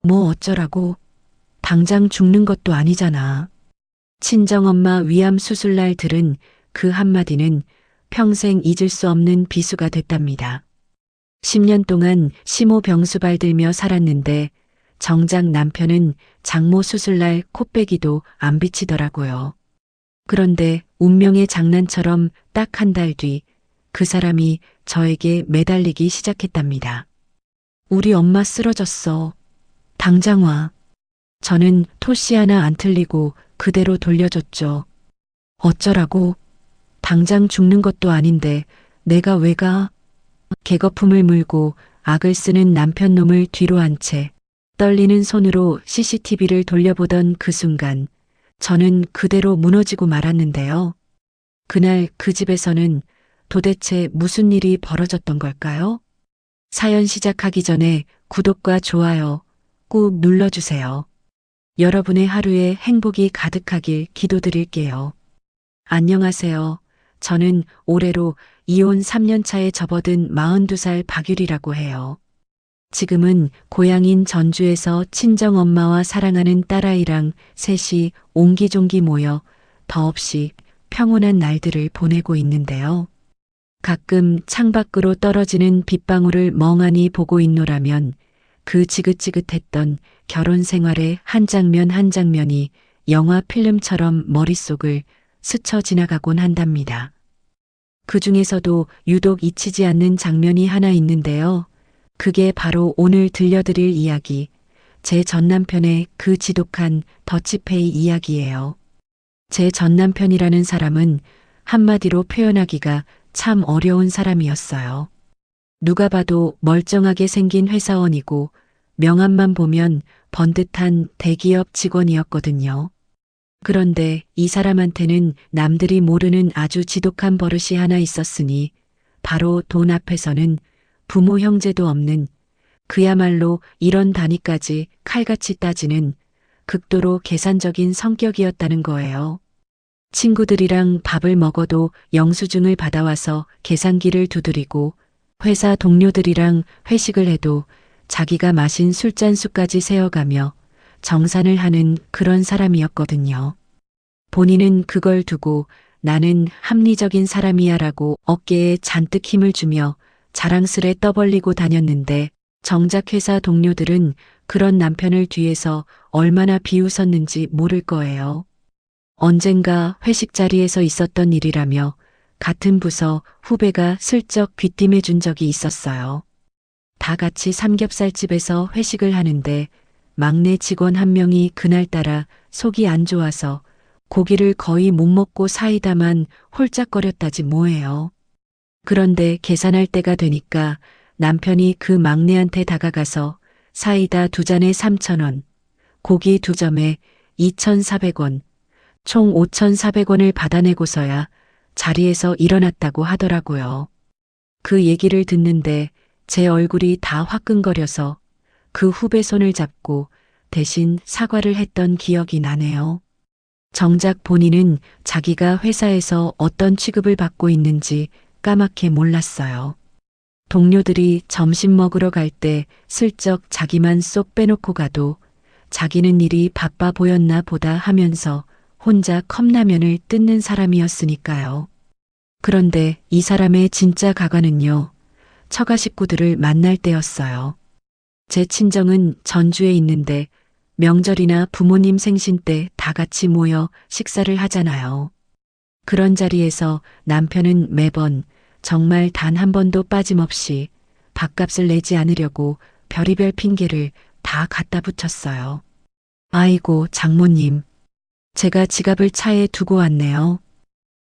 뭐 어쩌라고? 당장 죽는 것도 아니잖아. 친정엄마 위암 수술날 들은 그 한마디는 평생 잊을 수 없는 비수가 됐답니다. 10년 동안 심호병수 발들며 살았는데 정작 남편은 장모 수술날 코빼기도 안 비치더라고요. 그런데 운명의 장난처럼 딱 한 달 뒤 그 사람이 저에게 매달리기 시작했답니다. 우리 엄마 쓰러졌어. 당장 와. 저는 토시 하나 안 틀리고 그대로 돌려줬죠. 어쩌라고? 당장 죽는 것도 아닌데 내가 왜 가? 개거품을 물고 악을 쓰는 남편 놈을 뒤로 한 채 떨리는 손으로 CCTV를 돌려보던 그 순간 저는 그대로 무너지고 말았는데요. 그날 그 집에서는 도대체 무슨 일이 벌어졌던 걸까요? 사연 시작하기 전에 구독과 좋아요 꾹 눌러주세요. 여러분의 하루에 행복이 가득하길 기도드릴게요. 안녕하세요. 저는 올해로 이혼 3년 차에 접어든 42살 박유리라고 해요. 지금은 고향인 전주에서 친정엄마와 사랑하는 딸아이랑 셋이 옹기종기 모여 더없이 평온한 날들을 보내고 있는데요. 가끔 창밖으로 떨어지는 빗방울을 멍하니 보고 있노라면 그 지긋지긋했던 결혼 생활의 한 장면 한 장면이 영화 필름처럼 머릿속을 스쳐 지나가곤 한답니다. 그 중에서도 유독 잊히지 않는 장면이 하나 있는데요. 그게 바로 오늘 들려드릴 이야기, 제 전남편의 그 지독한 더치페이 이야기예요. 제 전남편이라는 사람은 한마디로 표현하기가 참 어려운 사람이었어요. 누가 봐도 멀쩡하게 생긴 회사원이고 명함만 보면 번듯한 대기업 직원이었거든요. 그런데 이 사람한테는 남들이 모르는 아주 지독한 버릇이 하나 있었으니 바로 돈 앞에서는 부모 형제도 없는, 그야말로 이런 단위까지 칼같이 따지는 극도로 계산적인 성격이었다는 거예요. 친구들이랑 밥을 먹어도 영수증을 받아와서 계산기를 두드리고 회사 동료들이랑 회식을 해도 자기가 마신 술잔수까지 세어가며 정산을 하는 그런 사람이었거든요. 본인은 그걸 두고 나는 합리적인 사람이야라고 어깨에 잔뜩 힘을 주며 자랑스레 떠벌리고 다녔는데 정작 회사 동료들은 그런 남편을 뒤에서 얼마나 비웃었는지 모를 거예요. 언젠가 회식 자리에서 있었던 일이라며 같은 부서 후배가 슬쩍 귀띔해 준 적이 있었어요. 다 같이 삼겹살집에서 회식을 하는데 막내 직원 한 명이 그날따라 속이 안 좋아서 고기를 거의 못 먹고 사이다만 홀짝거렸다지 뭐예요. 그런데 계산할 때가 되니까 남편이 그 막내한테 다가가서 사이다 2잔에 3,000원, 고기 2점에 2,400원, 총 5,400원을 받아내고서야 자리에서 일어났다고 하더라고요. 그 얘기를 듣는데 제 얼굴이 다 화끈거려서 그 후배 손을 잡고 대신 사과를 했던 기억이 나네요. 정작 본인은 자기가 회사에서 어떤 취급을 받고 있는지 까맣게 몰랐어요. 동료들이 점심 먹으러 갈 때 슬쩍 자기만 쏙 빼놓고 가도 자기는 일이 바빠 보였나 보다 하면서 혼자 컵라면을 뜯는 사람이었으니까요. 그런데 이 사람의 진짜 가관은요, 처가 식구들을 만날 때였어요. 제 친정은 전주에 있는데 명절이나 부모님 생신 때 다 같이 모여 식사를 하잖아요. 그런 자리에서 남편은 매번 정말 단 한 번도 빠짐없이 밥값을 내지 않으려고 별의별 핑계를 다 갖다 붙였어요. 아이고 장모님, 제가 지갑을 차에 두고 왔네요.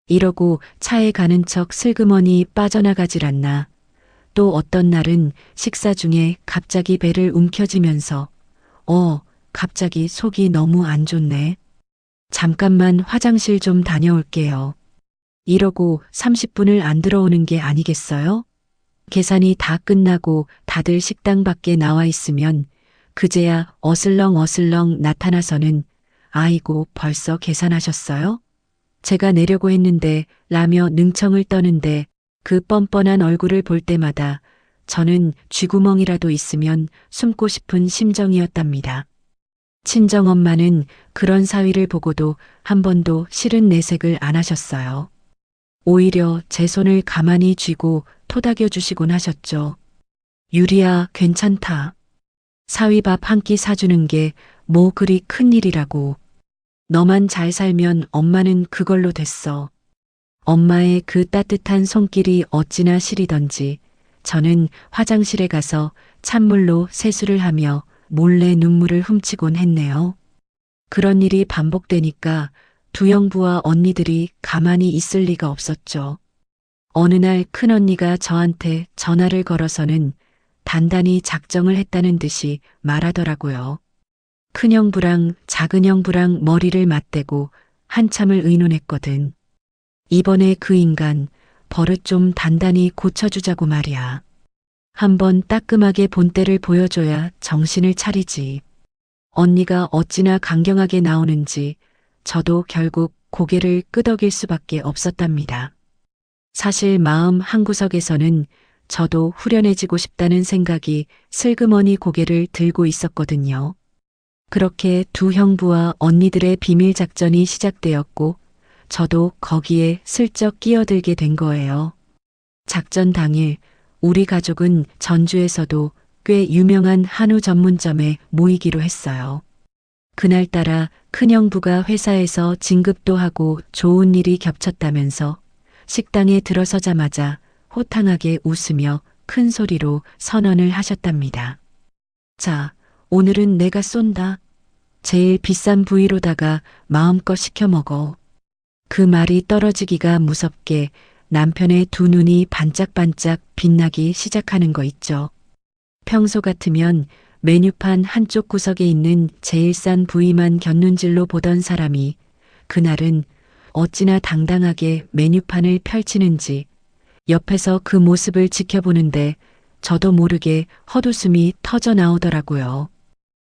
이러고 차에 가는 척 슬그머니 빠져나가질 않나. 또 어떤 날은 식사 중에 갑자기 배를 움켜쥐면서 갑자기 속이 너무 안 좋네. 잠깐만 화장실 좀 다녀올게요. 이러고 30분을 안 들어오는 게 아니겠어요? 계산이 다 끝나고 다들 식당 밖에 나와 있으면 그제야 어슬렁어슬렁 나타나서는 아이고 벌써 계산하셨어요? 제가 내려고 했는데 라며 능청을 떠는데 그 뻔뻔한 얼굴을 볼 때마다 저는 쥐구멍이라도 있으면 숨고 싶은 심정이었답니다. 친정엄마는 그런 사위를 보고도 한 번도 싫은 내색을 안 하셨어요. 오히려 제 손을 가만히 쥐고 토닥여 주시곤 하셨죠. 유리야, 괜찮다. 사위 밥 한 끼 사주는 게 뭐 그리 큰 일이라고. 너만 잘 살면 엄마는 그걸로 됐어. 엄마의 그 따뜻한 손길이 어찌나 시리던지 저는 화장실에 가서 찬물로 세수를 하며 몰래 눈물을 훔치곤 했네요. 그런 일이 반복되니까 두 형부와 언니들이 가만히 있을 리가 없었죠. 어느 날 큰언니가 저한테 전화를 걸어서는 단단히 작정을 했다는 듯이 말하더라고요. 큰형부랑 작은형부랑 머리를 맞대고 한참을 의논했거든. 이번에 그 인간 버릇 좀 단단히 고쳐주자고 말이야. 한번 따끔하게 본때를 보여줘야 정신을 차리지. 언니가 어찌나 강경하게 나오는지 저도 결국 고개를 끄덕일 수밖에 없었답니다. 사실 마음 한구석에서는 저도 후련해지고 싶다는 생각이 슬그머니 고개를 들고 있었거든요. 그렇게 두 형부와 언니들의 비밀 작전이 시작되었고 저도 거기에 슬쩍 끼어들게 된 거예요. 작전 당일 우리 가족은 전주에서도 꽤 유명한 한우 전문점에 모이기로 했어요. 그날따라 큰형부가 회사에서 진급도 하고 좋은 일이 겹쳤다면서 식당에 들어서자마자 호탕하게 웃으며 큰 소리로 선언을 하셨답니다. 자, 오늘은 내가 쏜다. 제일 비싼 부위로다가 마음껏 시켜 먹어. 그 말이 떨어지기가 무섭게 남편의 두 눈이 반짝반짝 빛나기 시작하는 거 있죠. 평소 같으면 메뉴판 한쪽 구석에 있는 제일 싼 부위만 곁눈질로 보던 사람이 그날은 어찌나 당당하게 메뉴판을 펼치는지 옆에서 그 모습을 지켜보는데 저도 모르게 헛웃음이 터져 나오더라고요.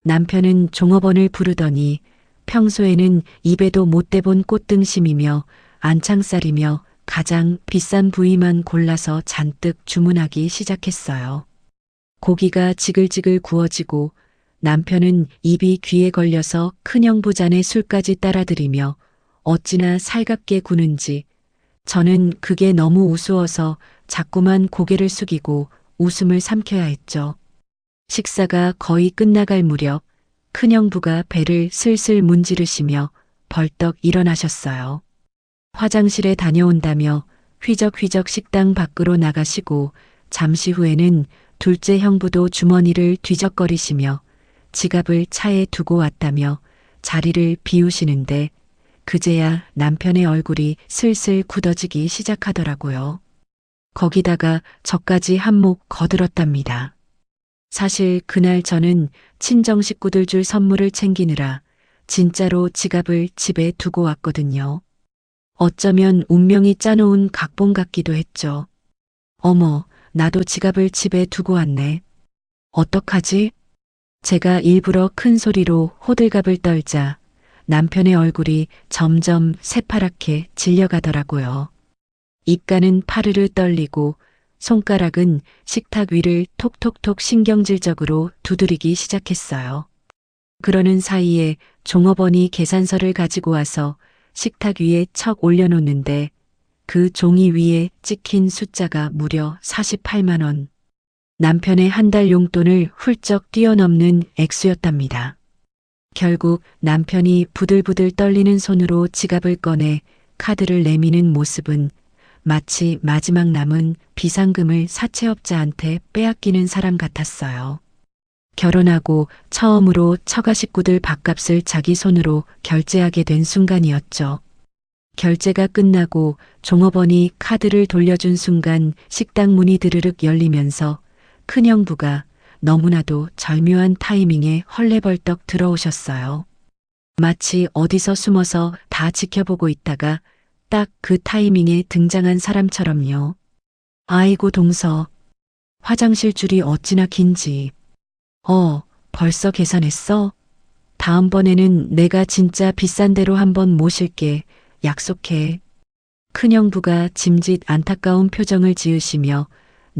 남편은 종업원을 부르더니 평소에는 입에도 못 대본 꽃등심이며 안창살이며 가장 비싼 부위만 골라서 잔뜩 주문하기 시작했어요. 고기가 지글지글 구워지고 남편은 입이 귀에 걸려서 큰형부 잔에 술까지 따라들이며 어찌나 살갑게 구는지 저는 그게 너무 우스워서 자꾸만 고개를 숙이고 웃음을 삼켜야 했죠. 식사가 거의 끝나갈 무렵 큰형부가 배를 슬슬 문지르시며 벌떡 일어나셨어요. 화장실에 다녀온다며 휘적휘적 식당 밖으로 나가시고 잠시 후에는 둘째 형부도 주머니를 뒤적거리시며 지갑을 차에 두고 왔다며 자리를 비우시는데 그제야 남편의 얼굴이 슬슬 굳어지기 시작하더라고요. 거기다가 저까지 한몫 거들었답니다. 사실 그날 저는 친정 식구들 줄 선물을 챙기느라 진짜로 지갑을 집에 두고 왔거든요. 어쩌면 운명이 짜놓은 각본 같기도 했죠. 어머, 나도 지갑을 집에 두고 왔네. 어떡하지? 제가 일부러 큰 소리로 호들갑을 떨자 남편의 얼굴이 점점 새파랗게 질려가더라고요. 입가는 파르르 떨리고 손가락은 식탁 위를 톡톡톡 신경질적으로 두드리기 시작했어요. 그러는 사이에 종업원이 계산서를 가지고 와서 식탁 위에 척 올려놓는데 그 종이 위에 찍힌 숫자가 무려 48만 원. 남편의 한 달 용돈을 훌쩍 뛰어넘는 액수였답니다. 결국 남편이 부들부들 떨리는 손으로 지갑을 꺼내 카드를 내미는 모습은 마치 마지막 남은 비상금을 사채업자한테 빼앗기는 사람 같았어요. 결혼하고 처음으로 처가 식구들 밥값을 자기 손으로 결제하게 된 순간이었죠. 결제가 끝나고 종업원이 카드를 돌려준 순간 식당 문이 드르륵 열리면서 큰형부가 너무나도 절묘한 타이밍에 헐레벌떡 들어오셨어요. 마치 어디서 숨어서 다 지켜보고 있다가 딱 그 타이밍에 등장한 사람처럼요. 아이고 동서. 화장실 줄이 어찌나 긴지. 벌써 계산했어? 다음번에는 내가 진짜 비싼 데로 한번 모실게. 약속해. 큰형부가 짐짓 안타까운 표정을 지으시며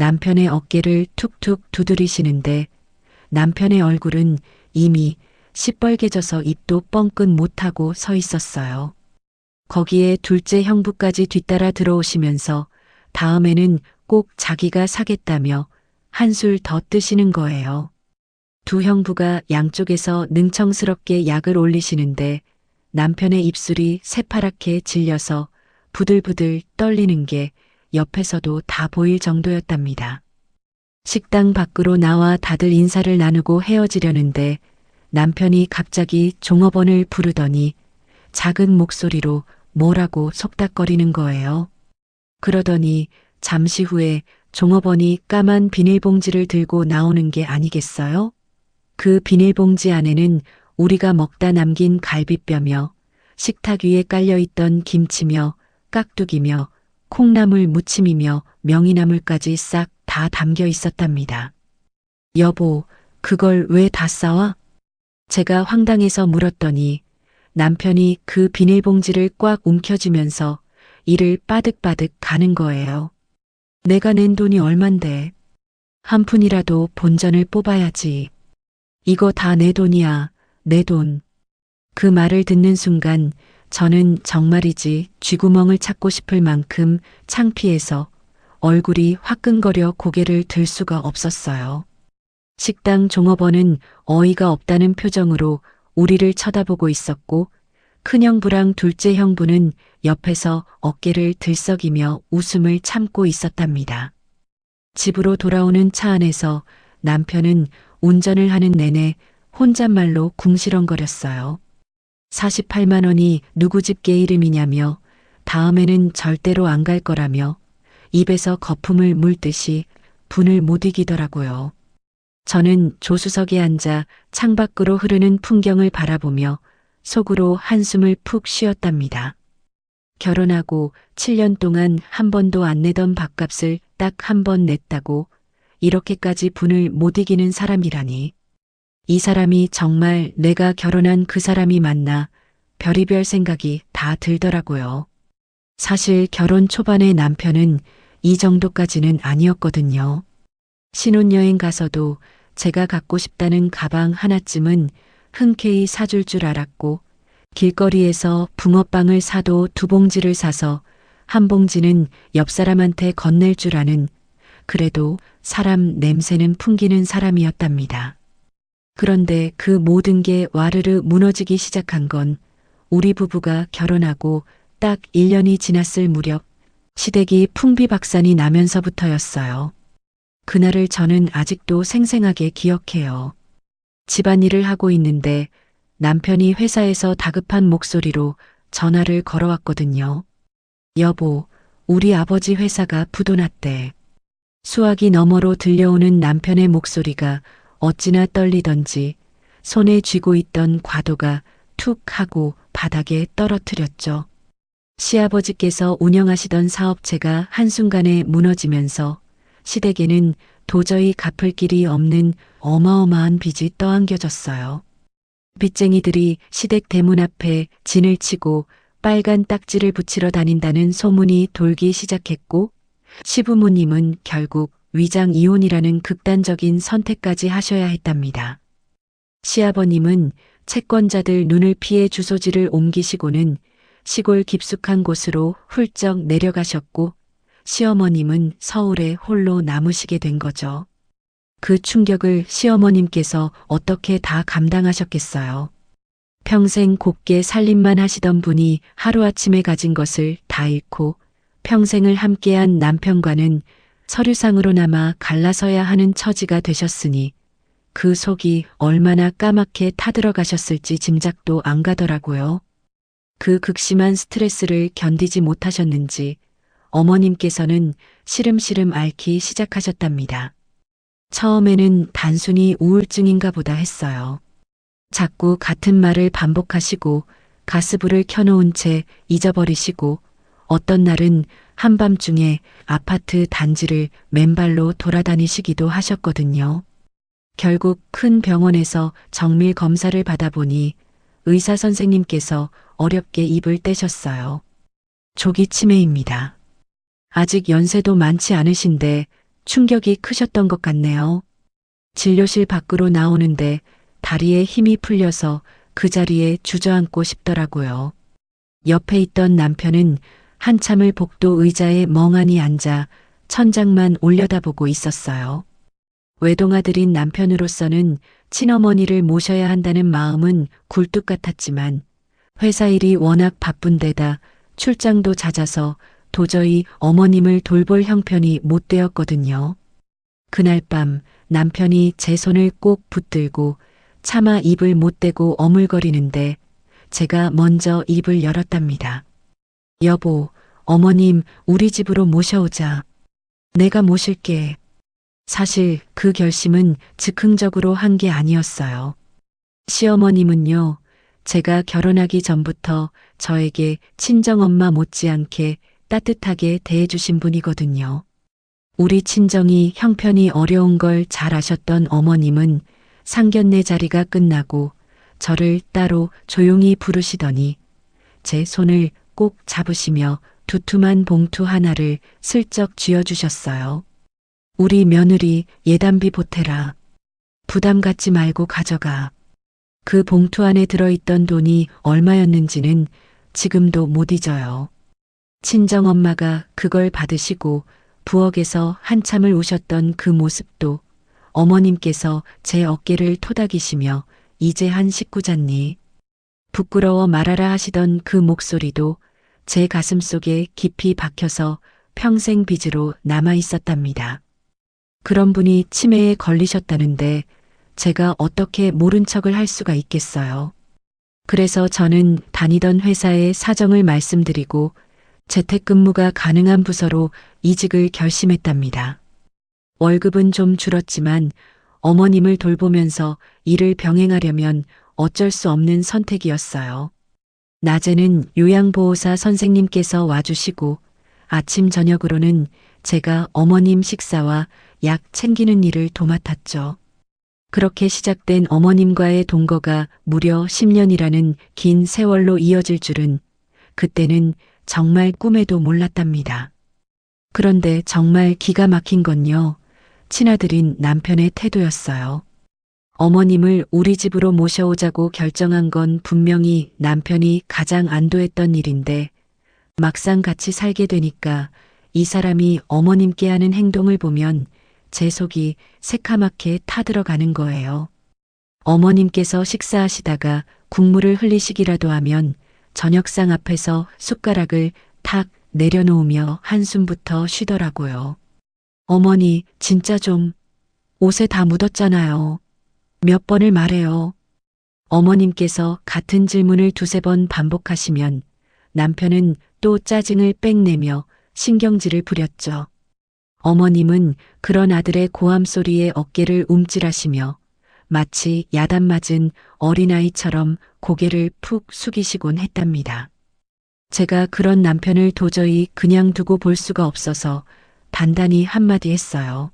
남편의 어깨를 툭툭 두드리시는데 남편의 얼굴은 이미 시뻘개져서 입도 뻥끗 못하고 서 있었어요. 거기에 둘째 형부까지 뒤따라 들어오시면서 다음에는 꼭 자기가 사겠다며 한술 더 뜨시는 거예요. 두 형부가 양쪽에서 능청스럽게 약을 올리시는데 남편의 입술이 새파랗게 질려서 부들부들 떨리는 게 옆에서도 다 보일 정도였답니다. 식당 밖으로 나와 다들 인사를 나누고 헤어지려는데 남편이 갑자기 종업원을 부르더니 작은 목소리로 뭐라고 속닥거리는 거예요. 그러더니 잠시 후에 종업원이 까만 비닐봉지를 들고 나오는 게 아니겠어요? 그 비닐봉지 안에는 우리가 먹다 남긴 갈비뼈며 식탁 위에 깔려있던 김치며 깍두기며 콩나물 무침이며 명이나물까지 싹 다 담겨 있었답니다. 여보, 그걸 왜 다 싸와? 제가 황당해서 물었더니 남편이 그 비닐봉지를 꽉 움켜쥐면서 이를 빠득빠득 가는 거예요. 내가 낸 돈이 얼만데. 한 푼이라도 본전을 뽑아야지. 이거 다 내 돈이야, 내 돈. 그 말을 듣는 순간 저는 정말이지 쥐구멍을 찾고 싶을 만큼 창피해서 얼굴이 화끈거려 고개를 들 수가 없었어요. 식당 종업원은 어이가 없다는 표정으로 우리를 쳐다보고 있었고 큰형부랑 둘째 형부는 옆에서 어깨를 들썩이며 웃음을 참고 있었답니다. 집으로 돌아오는 차 안에서 남편은 운전을 하는 내내 혼잣말로 궁시렁거렸어요. 48만 원이 누구 집 개 이름이냐며 다음에는 절대로 안 갈 거라며 입에서 거품을 물듯이 분을 못 이기더라고요. 저는 조수석에 앉아 창밖으로 흐르는 풍경을 바라보며 속으로 한숨을 푹 쉬었답니다. 결혼하고 7년 동안 한 번도 안 내던 밥값을 딱 한 번 냈다고 이렇게까지 분을 못 이기는 사람이라니. 이 사람이 정말 내가 결혼한 그 사람이 맞나 별의별 생각이 다 들더라고요. 사실 결혼 초반의 남편은 이 정도까지는 아니었거든요. 신혼여행 가서도 제가 갖고 싶다는 가방 하나쯤은 흔쾌히 사줄 줄 알았고 길거리에서 붕어빵을 사도 2봉지를 사서 한 봉지는 옆 사람한테 건넬 줄 아는 그래도 사람 냄새는 풍기는 사람이었답니다. 그런데 그 모든 게 와르르 무너지기 시작한 건 우리 부부가 결혼하고 딱 1년이 지났을 무렵 시댁이 풍비박산이 나면서부터였어요. 그날을 저는 아직도 생생하게 기억해요. 집안일을 하고 있는데 남편이 회사에서 다급한 목소리로 전화를 걸어왔거든요. 여보, 우리 아버지 회사가 부도났대. 수화기 너머로 들려오는 남편의 목소리가 어찌나 떨리던지 손에 쥐고 있던 과도가 툭 하고 바닥에 떨어뜨렸죠. 시아버지께서 운영하시던 사업체가 한순간에 무너지면서 시댁에는 도저히 갚을 길이 없는 어마어마한 빚이 떠안겨졌어요. 빚쟁이들이 시댁 대문 앞에 진을 치고 빨간 딱지를 붙이러 다닌다는 소문이 돌기 시작했고 시부모님은 결국 위장 이혼이라는 극단적인 선택까지 하셔야 했답니다. 시아버님은 채권자들 눈을 피해 주소지를 옮기시고는 시골 깊숙한 곳으로 훌쩍 내려가셨고 시어머님은 서울에 홀로 남으시게 된 거죠. 그 충격을 시어머님께서 어떻게 다 감당하셨겠어요. 평생 곱게 살림만 하시던 분이 하루아침에 가진 것을 다 잃고 평생을 함께한 남편과는 서류상으로나마 갈라서야 하는 처지가 되셨으니 그 속이 얼마나 까맣게 타들어가셨을지 짐작도 안 가더라고요. 그 극심한 스트레스를 견디지 못하셨는지 어머님께서는 시름시름 앓기 시작하셨답니다. 처음에는 단순히 우울증인가 보다 했어요. 자꾸 같은 말을 반복하시고 가스불을 켜놓은 채 잊어버리시고 어떤 날은 한밤중에 아파트 단지를 맨발로 돌아다니시기도 하셨거든요. 결국 큰 병원에서 정밀 검사를 받아보니 의사 선생님께서 어렵게 입을 떼셨어요. 조기 치매입니다. 아직 연세도 많지 않으신데 충격이 크셨던 것 같네요. 진료실 밖으로 나오는데 다리에 힘이 풀려서 그 자리에 주저앉고 싶더라고요. 옆에 있던 남편은 한참을 복도 의자에 멍하니 앉아 천장만 올려다보고 있었어요. 외동아들인 남편으로서는 친어머니를 모셔야 한다는 마음은 굴뚝 같았지만 회사 일이 워낙 바쁜데다 출장도 잦아서 도저히 어머님을 돌볼 형편이 못 되었거든요. 그날 밤 남편이 제 손을 꼭 붙들고 차마 입을 못 대고 어물거리는데 제가 먼저 입을 열었답니다. 여보, 어머님 우리 집으로 모셔오자. 내가 모실게. 사실 그 결심은 즉흥적으로 한 게 아니었어요. 시어머님은요, 제가 결혼하기 전부터 저에게 친정엄마 못지않게 따뜻하게 대해주신 분이거든요. 우리 친정이 형편이 어려운 걸 잘 아셨던 어머님은 상견례 자리가 끝나고 저를 따로 조용히 부르시더니 제 손을 꼭 잡으시며 두툼한 봉투 하나를 슬쩍 쥐어주셨어요. 우리 며느리 예단비 보태라. 부담 갖지 말고 가져가. 그 봉투 안에 들어있던 돈이 얼마였는지는 지금도 못 잊어요. 친정엄마가 그걸 받으시고 부엌에서 한참을 우셨던 그 모습도 어머님께서 제 어깨를 토닥이시며 이제 한 식구잖니. 부끄러워 말하라 하시던 그 목소리도 제 가슴 속에 깊이 박혀서 평생 빚으로 남아 있었답니다. 그런 분이 치매에 걸리셨다는데 제가 어떻게 모른 척을 할 수가 있겠어요. 그래서 저는 다니던 회사의 사정을 말씀드리고 재택근무가 가능한 부서로 이직을 결심했답니다. 월급은 좀 줄었지만 어머님을 돌보면서 일을 병행하려면 어쩔 수 없는 선택이었어요. 낮에는 요양보호사 선생님께서 와주시고 아침 저녁으로는 제가 어머님 식사와 약 챙기는 일을 도맡았죠. 그렇게 시작된 어머님과의 동거가 무려 10년이라는 긴 세월로 이어질 줄은 그때는 정말 꿈에도 몰랐답니다. 그런데 정말 기가 막힌 건요, 친아들인 남편의 태도였어요. 어머님을 우리 집으로 모셔오자고 결정한 건 분명히 남편이 가장 안도했던 일인데 막상 같이 살게 되니까 이 사람이 어머님께 하는 행동을 보면 제 속이 새카맣게 타들어가는 거예요. 어머님께서 식사하시다가 국물을 흘리시기라도 하면 저녁상 앞에서 숟가락을 탁 내려놓으며 한숨부터 쉬더라고요. 어머니, 진짜 좀 옷에 다 묻었잖아요. 몇 번을 말해요. 어머님께서 같은 질문을 두세 번 반복하시면 남편은 또 짜증을 빽 내며 신경질을 부렸죠. 어머님은 그런 아들의 고함 소리에 어깨를 움찔하시며 마치 야단 맞은 어린아이처럼 고개를 푹 숙이시곤 했답니다. 제가 그런 남편을 도저히 그냥 두고 볼 수가 없어서 단단히 한마디 했어요.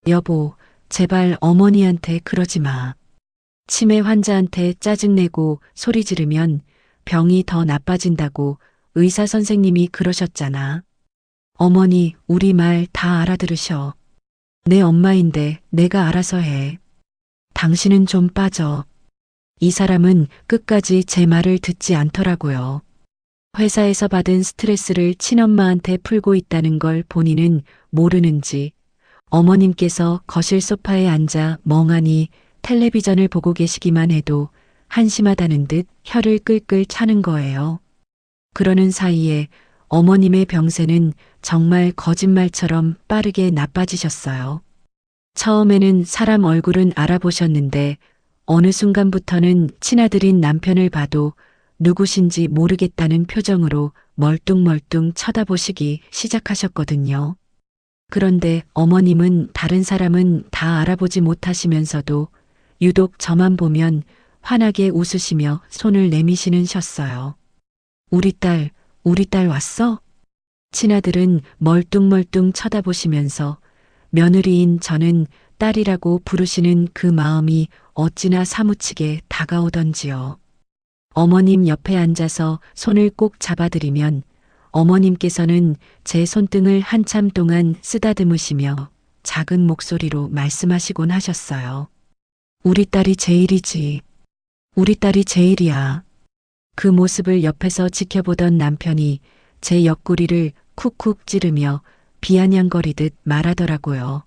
여보, 제발 어머니한테 그러지 마. 치매 환자한테 짜증내고 소리 지르면 병이 더 나빠진다고 의사 선생님이 그러셨잖아. 어머니, 우리 말 다 알아들으셔. 내 엄마인데 내가 알아서 해. 당신은 좀 빠져. 이 사람은 끝까지 제 말을 듣지 않더라고요. 회사에서 받은 스트레스를 친엄마한테 풀고 있다는 걸 본인은 모르는지 어머님께서 거실 소파에 앉아 멍하니 텔레비전을 보고 계시기만 해도 한심하다는 듯 혀를 끌끌 차는 거예요. 그러는 사이에 어머님의 병세는 정말 거짓말처럼 빠르게 나빠지셨어요. 처음에는 사람 얼굴은 알아보셨는데 어느 순간부터는 친아들인 남편을 봐도 누구신지 모르겠다는 표정으로 멀뚱멀뚱 쳐다보시기 시작하셨거든요. 그런데 어머님은 다른 사람은 다 알아보지 못하시면서도 유독 저만 보면 환하게 웃으시며 손을 내미시는셨어요. 우리 딸 왔어? 친아들은 멀뚱멀뚱 쳐다보시면서 며느리인 저는 딸이라고 부르시는 그 마음이 어찌나 사무치게 다가오던지요. 어머님 옆에 앉아서 손을 꼭 잡아드리면 어머님께서는 제 손등을 한참 동안 쓰다듬으시며 작은 목소리로 말씀하시곤 하셨어요. 우리 딸이 제일이지. 우리 딸이 제일이야. 그 모습을 옆에서 지켜보던 남편이 제 옆구리를 쿡쿡 찌르며 비아냥거리듯 말하더라고요.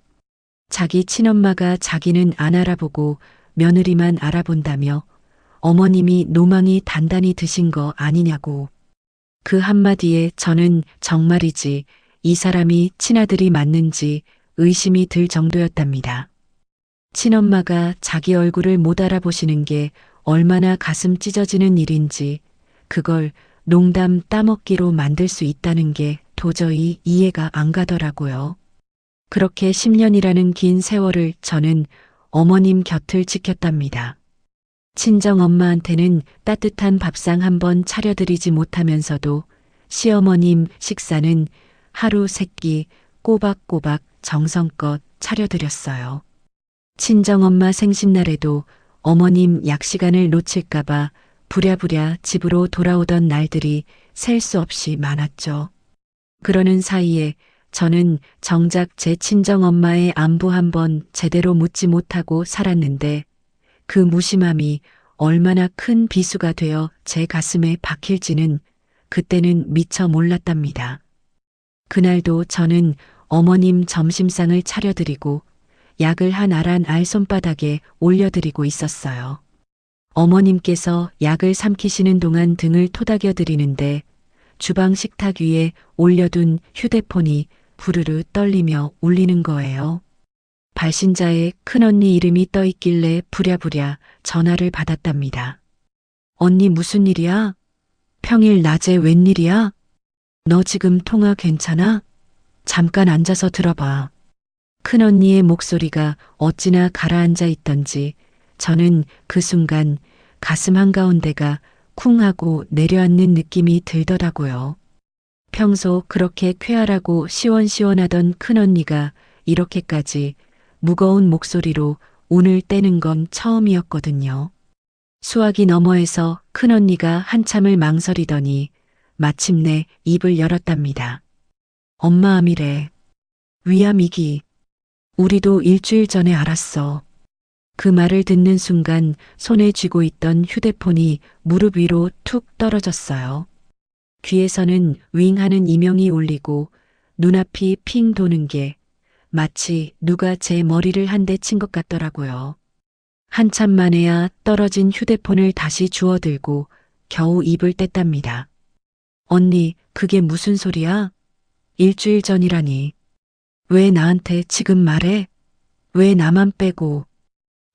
자기 친엄마가 자기는 안 알아보고 며느리만 알아본다며 어머님이 노망이 단단히 드신 거 아니냐고. 그 한마디에 저는 정말이지 이 사람이 친아들이 맞는지 의심이 들 정도였답니다. 친엄마가 자기 얼굴을 못 알아보시는 게 얼마나 가슴 찢어지는 일인지 그걸 농담 따먹기로 만들 수 있다는 게 도저히 이해가 안 가더라고요. 그렇게 10년이라는 긴 세월을 저는 어머님 곁을 지켰답니다. 친정 엄마한테는 따뜻한 밥상 한 번 차려드리지 못하면서도 시어머님 식사는 하루 3끼 꼬박꼬박 정성껏 차려드렸어요. 친정엄마 생신날에도 어머님 약시간을 놓칠까봐 부랴부랴 집으로 돌아오던 날들이 셀 수 없이 많았죠. 그러는 사이에 저는 정작 제 친정엄마의 안부 한 번 제대로 묻지 못하고 살았는데 그 무심함이 얼마나 큰 비수가 되어 제 가슴에 박힐지는 그때는 미처 몰랐답니다. 그날도 저는 어머님 점심상을 차려드리고 약을 한 알한 알 손바닥에 올려드리고 있었어요. 어머님께서 약을 삼키시는 동안 등을 토닥여 드리는데 주방 식탁 위에 올려둔 휴대폰이 부르르 떨리며 울리는 거예요. 발신자의 큰언니 이름이 떠 있길래 부랴부랴 전화를 받았답니다. 언니 무슨 일이야? 평일 낮에 웬일이야? 너 지금 통화 괜찮아? 잠깐 앉아서 들어봐. 큰언니의 목소리가 어찌나 가라앉아 있던지 저는 그 순간 가슴 한가운데가 쿵 하고 내려앉는 느낌이 들더라고요. 평소 그렇게 쾌활하고 시원시원하던 큰언니가 이렇게까지 무거운 목소리로 운을 떼는 건 처음이었거든요. 수화기 너머에서 큰언니가 한참을 망설이더니 마침내 입을 열었답니다. 엄마 암이래. 위암이기. 우리도 일주일 전에 알았어. 그 말을 듣는 순간 손에 쥐고 있던 휴대폰이 무릎 위로 툭 떨어졌어요. 귀에서는 윙 하는 이명이 울리고 눈앞이 핑 도는 게 마치 누가 제 머리를 한 대 친 것 같더라고요. 한참 만에야 떨어진 휴대폰을 다시 주워들고 겨우 입을 뗐답니다. 언니, 그게 무슨 소리야? 일주일 전이라니. 왜 나한테 지금 말해? 왜 나만 빼고?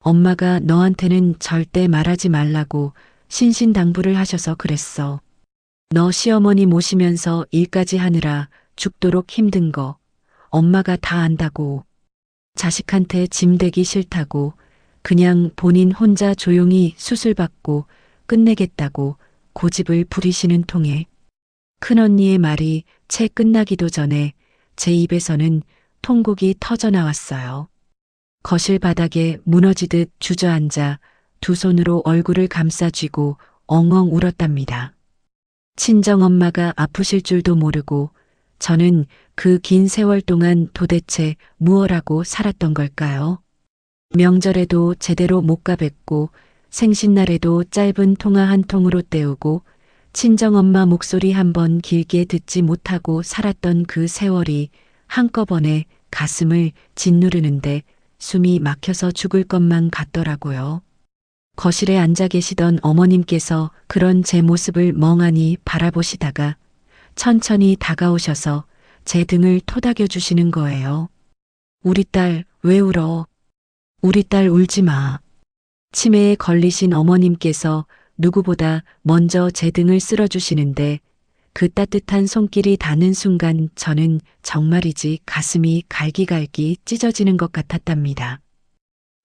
엄마가 너한테는 절대 말하지 말라고 신신당부를 하셔서 그랬어. 너 시어머니 모시면서 일까지 하느라 죽도록 힘든 거 엄마가 다 안다고. 자식한테 짐되기 싫다고 그냥 본인 혼자 조용히 수술받고 끝내겠다고 고집을 부리시는 통에 큰언니의 말이 채 끝나기도 전에 제 입에서는 통곡이 터져 나왔어요. 거실 바닥에 무너지듯 주저앉아 두 손으로 얼굴을 감싸쥐고 엉엉 울었답니다. 친정엄마가 아프실 줄도 모르고 저는 그 긴 세월 동안 도대체 무엇하고 살았던 걸까요? 명절에도 제대로 못 가뵙고 생신날에도 짧은 통화 한 통으로 때우고 친정엄마 목소리 한 번 길게 듣지 못하고 살았던 그 세월이 한꺼번에 가슴을 짓누르는데 숨이 막혀서 죽을 것만 같더라고요. 거실에 앉아 계시던 어머님께서 그런 제 모습을 멍하니 바라보시다가 천천히 다가오셔서 제 등을 토닥여 주시는 거예요. 우리 딸 왜 울어? 우리 딸 울지 마. 치매에 걸리신 어머님께서 누구보다 먼저 제 등을 쓸어주시는데 그 따뜻한 손길이 닿는 순간 저는 정말이지 가슴이 갈기갈기 찢어지는 것 같았답니다.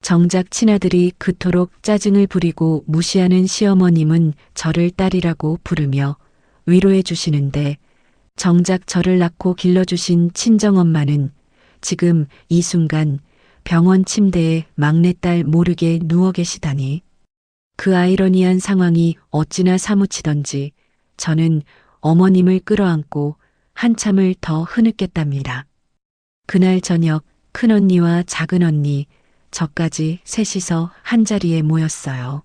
정작 친아들이 그토록 짜증을 부리고 무시하는 시어머님은 저를 딸이라고 부르며 위로해 주시는데 정작 저를 낳고 길러주신 친정엄마는 지금 이 순간 병원 침대에 막내딸 모르게 누워 계시다니. 그 아이러니한 상황이 어찌나 사무치던지 저는 어머님을 끌어안고 한참을 더 흐느꼈답니다. 그날 저녁 큰언니와 작은언니, 저까지 셋이서 한자리에 모였어요.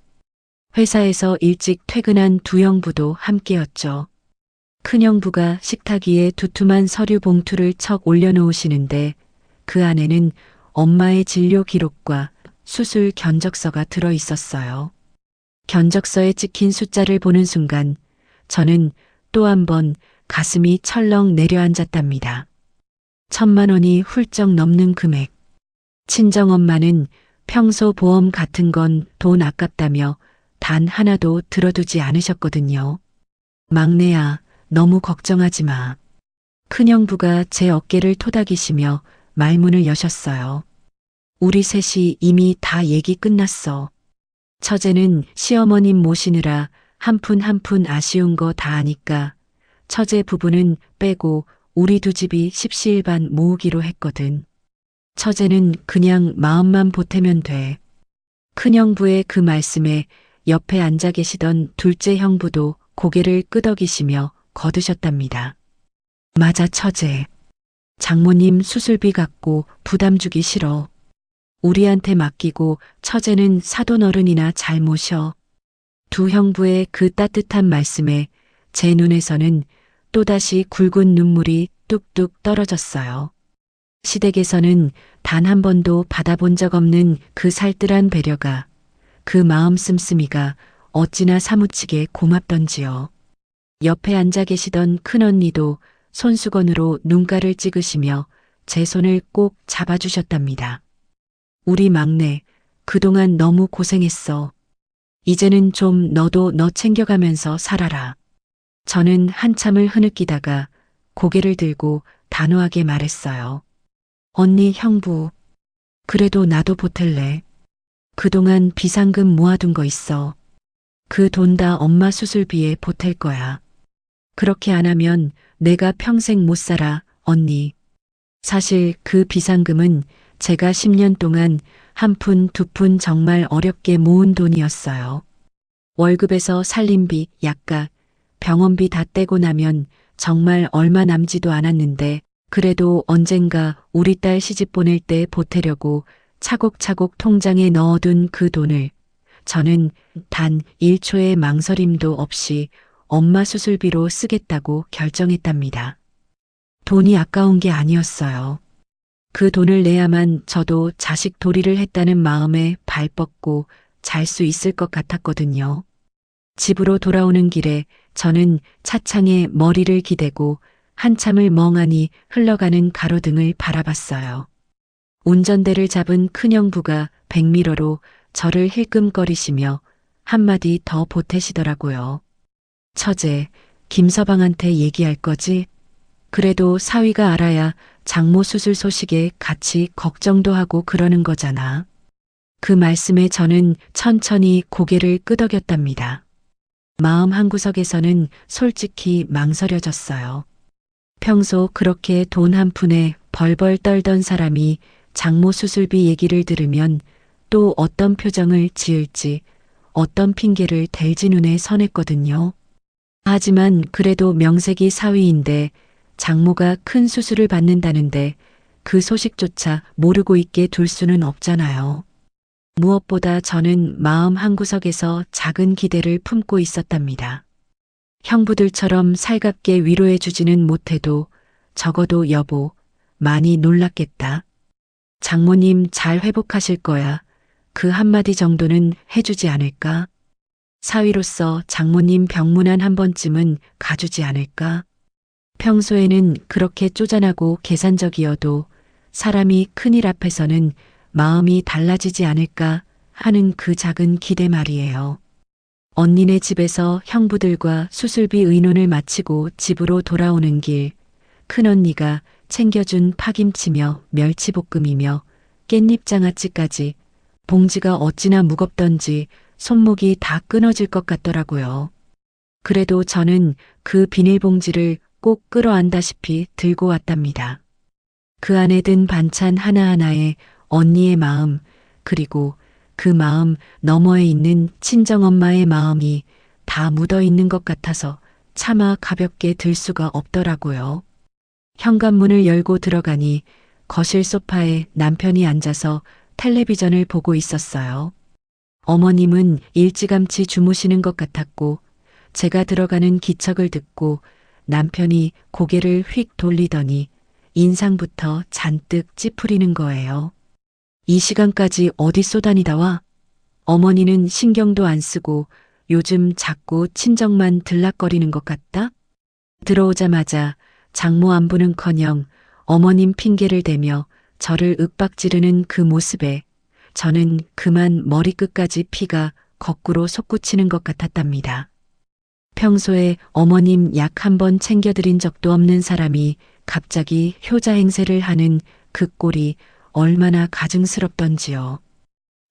회사에서 일찍 퇴근한 두 형부도 함께였죠. 큰형부가 식탁 위에 두툼한 서류 봉투를 척 올려놓으시는데 그 안에는 엄마의 진료 기록과 수술 견적서가 들어 있었어요. 견적서에 찍힌 숫자를 보는 순간 저는 또 한 번 가슴이 철렁 내려앉았답니다. 1,000만 원이 훌쩍 넘는 금액. 친정엄마는 평소 보험 같은 건 돈 아깝다며 단 하나도 들어두지 않으셨거든요. 막내야, 너무 걱정하지 마. 큰형부가 제 어깨를 토닥이시며 말문을 여셨어요. 우리 셋이 이미 다 얘기 끝났어. 처제는 시어머님 모시느라 한 푼 한 푼 아쉬운 거 다 아니까 처제 부부는 빼고 우리 두 집이 십시일반 모으기로 했거든. 처제는 그냥 마음만 보태면 돼. 큰형부의 그 말씀에 옆에 앉아 계시던 둘째 형부도 고개를 끄덕이시며 거두셨답니다. 맞아, 처제. 장모님 수술비 갖고 부담 주기 싫어. 우리한테 맡기고 처제는 사돈 어른이나 잘 모셔. 두 형부의 그 따뜻한 말씀에 제 눈에서는 또다시 굵은 눈물이 뚝뚝 떨어졌어요. 시댁에서는 단 한 번도 받아본 적 없는 그 살뜰한 배려가, 그 마음 씀씀이가 어찌나 사무치게 고맙던지요. 옆에 앉아 계시던 큰언니도 손수건으로 눈가를 찍으시며 제 손을 꼭 잡아주셨답니다. 우리 막내, 그동안 너무 고생했어. 이제는 좀 너도 너 챙겨가면서 살아라. 저는 한참을 흐느끼다가 고개를 들고 단호하게 말했어요. 언니, 형부, 그래도 나도 보탤래. 그동안 비상금 모아둔 거 있어. 그 돈 다 엄마 수술비에 보탤 거야. 그렇게 안 하면 내가 평생 못 살아, 언니. 사실 그 비상금은 제가 10년 동안 한 푼, 두 푼 정말 어렵게 모은 돈이었어요. 월급에서 살림비, 약값, 병원비 다 떼고 나면 정말 얼마 남지도 않았는데 그래도 언젠가 우리 딸 시집 보낼 때 보태려고 차곡차곡 통장에 넣어둔 그 돈을 저는 단 1초의 망설임도 없이 엄마 수술비로 쓰겠다고 결정했답니다. 돈이 아까운 게 아니었어요. 그 돈을 내야만 저도 자식 도리를 했다는 마음에 발 뻗고 잘 수 있을 것 같았거든요. 집으로 돌아오는 길에 저는 차창에 머리를 기대고 한참을 멍하니 흘러가는 가로등을 바라봤어요. 운전대를 잡은 큰형부가 백미러로 저를 힐끔거리시며 한마디 더 보태시더라고요. 처제, 김서방한테 얘기할 거지? 그래도 사위가 알아야 장모 수술 소식에 같이 걱정도 하고 그러는 거잖아. 그 말씀에 저는 천천히 고개를 끄덕였답니다. 마음 한구석에서는 솔직히 망설여졌어요. 평소 그렇게 돈 한 푼에 벌벌 떨던 사람이 장모 수술비 얘기를 들으면 또 어떤 표정을 지을지, 어떤 핑계를 댈지 눈에 선했거든요. 하지만 그래도 명색이 사위인데 장모가 큰 수술을 받는다는데 그 소식조차 모르고 있게 둘 수는 없잖아요. 무엇보다 저는 마음 한구석에서 작은 기대를 품고 있었답니다. 형부들처럼 살갑게 위로해 주지는 못해도 적어도 여보, 많이 놀랐겠다. 장모님 잘 회복하실 거야. 그 한마디 정도는 해주지 않을까? 사위로서 장모님 병문안 한 번쯤은 가주지 않을까? 평소에는 그렇게 쪼잔하고 계산적이어도 사람이 큰일 앞에서는 마음이 달라지지 않을까 하는 그 작은 기대 말이에요. 언니네 집에서 형부들과 수술비 의논을 마치고 집으로 돌아오는 길, 큰언니가 챙겨준 파김치며 멸치볶음이며 깻잎장아찌까지 봉지가 어찌나 무겁던지 손목이 다 끊어질 것 같더라고요. 그래도 저는 그 비닐봉지를 꼭 끌어안다시피 들고 왔답니다. 그 안에 든 반찬 하나하나에 언니의 마음, 그리고 그 마음 너머에 있는 친정엄마의 마음이 다 묻어 있는 것 같아서 차마 가볍게 들 수가 없더라고요. 현관문을 열고 들어가니 거실 소파에 남편이 앉아서 텔레비전을 보고 있었어요. 어머님은 일찌감치 주무시는 것 같았고 제가 들어가는 기척을 듣고 남편이 고개를 휙 돌리더니 인상부터 잔뜩 찌푸리는 거예요. 이 시간까지 어디 쏘다니다 와? 어머니는 신경도 안 쓰고 요즘 자꾸 친정만 들락거리는 것 같다? 들어오자마자 장모 안부는커녕 어머님 핑계를 대며 저를 윽박지르는 그 모습에 저는 그만 머리끝까지 피가 거꾸로 솟구치는 것 같았답니다. 평소에 어머님 약 한 번 챙겨드린 적도 없는 사람이 갑자기 효자 행세를 하는 그 꼴이 얼마나 가증스럽던지요.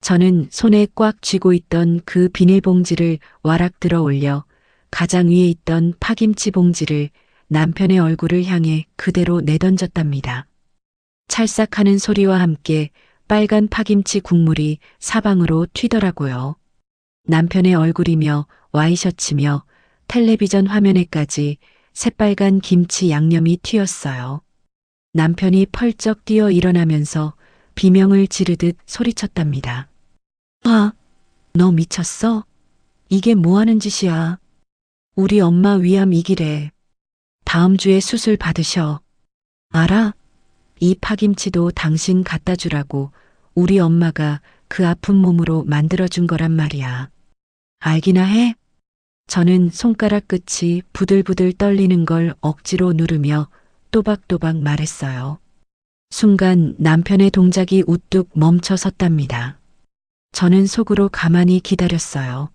저는 손에 꽉 쥐고 있던 그 비닐봉지를 와락 들어 올려 가장 위에 있던 파김치 봉지를 남편의 얼굴을 향해 그대로 내던졌답니다. 찰싹하는 소리와 함께 빨간 파김치 국물이 사방으로 튀더라고요. 남편의 얼굴이며 와이셔츠며 텔레비전 화면에까지 새빨간 김치 양념이 튀었어요. 남편이 펄쩍 뛰어 일어나면서 비명을 지르듯 소리쳤답니다. 아, 너 미쳤어? 이게 뭐 하는 짓이야? 우리 엄마 위암 이기래. 다음 주에 수술 받으셔. 알아? 이 파김치도 당신 갖다 주라고 우리 엄마가 그 아픈 몸으로 만들어준 거란 말이야. 알기나 해? 저는 손가락 끝이 부들부들 떨리는 걸 억지로 누르며 또박또박 말했어요. 순간 남편의 동작이 우뚝 멈춰 섰답니다. 저는 속으로 가만히 기다렸어요.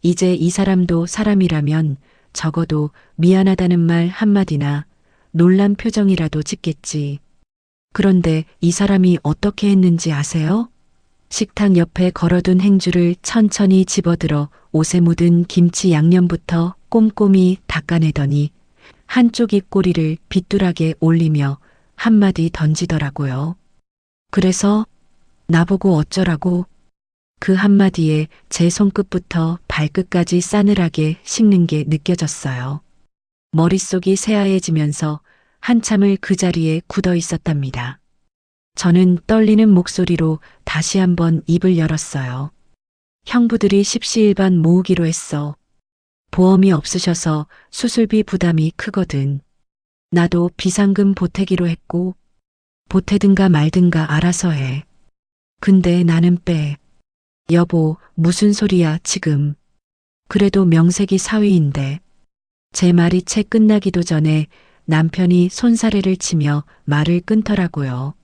이제 이 사람도 사람이라면 적어도 미안하다는 말 한마디나 놀란 표정이라도 짓겠지. 그런데 이 사람이 어떻게 했는지 아세요? 식탁 옆에 걸어둔 행주를 천천히 집어들어 옷에 묻은 김치 양념부터 꼼꼼히 닦아내더니 한쪽 입꼬리를 비뚤하게 올리며 한마디 던지더라고요. 그래서 나보고 어쩌라고? 그 한마디에 제 손끝부터 발끝까지 싸늘하게 식는 게 느껴졌어요. 머릿속이 새하얘지면서 한참을 그 자리에 굳어 있었답니다. 저는 떨리는 목소리로 다시 한번 입을 열었어요. 형부들이 십시일반 모으기로 했어. 보험이 없으셔서 수술비 부담이 크거든. 나도 비상금 보태기로 했고 보태든가 말든가 알아서 해. 근데 나는 빼. 여보, 무슨 소리야 지금. 그래도 명색이 사위인데. 제 말이 채 끝나기도 전에 남편이 손사래를 치며 말을 끊더라고요.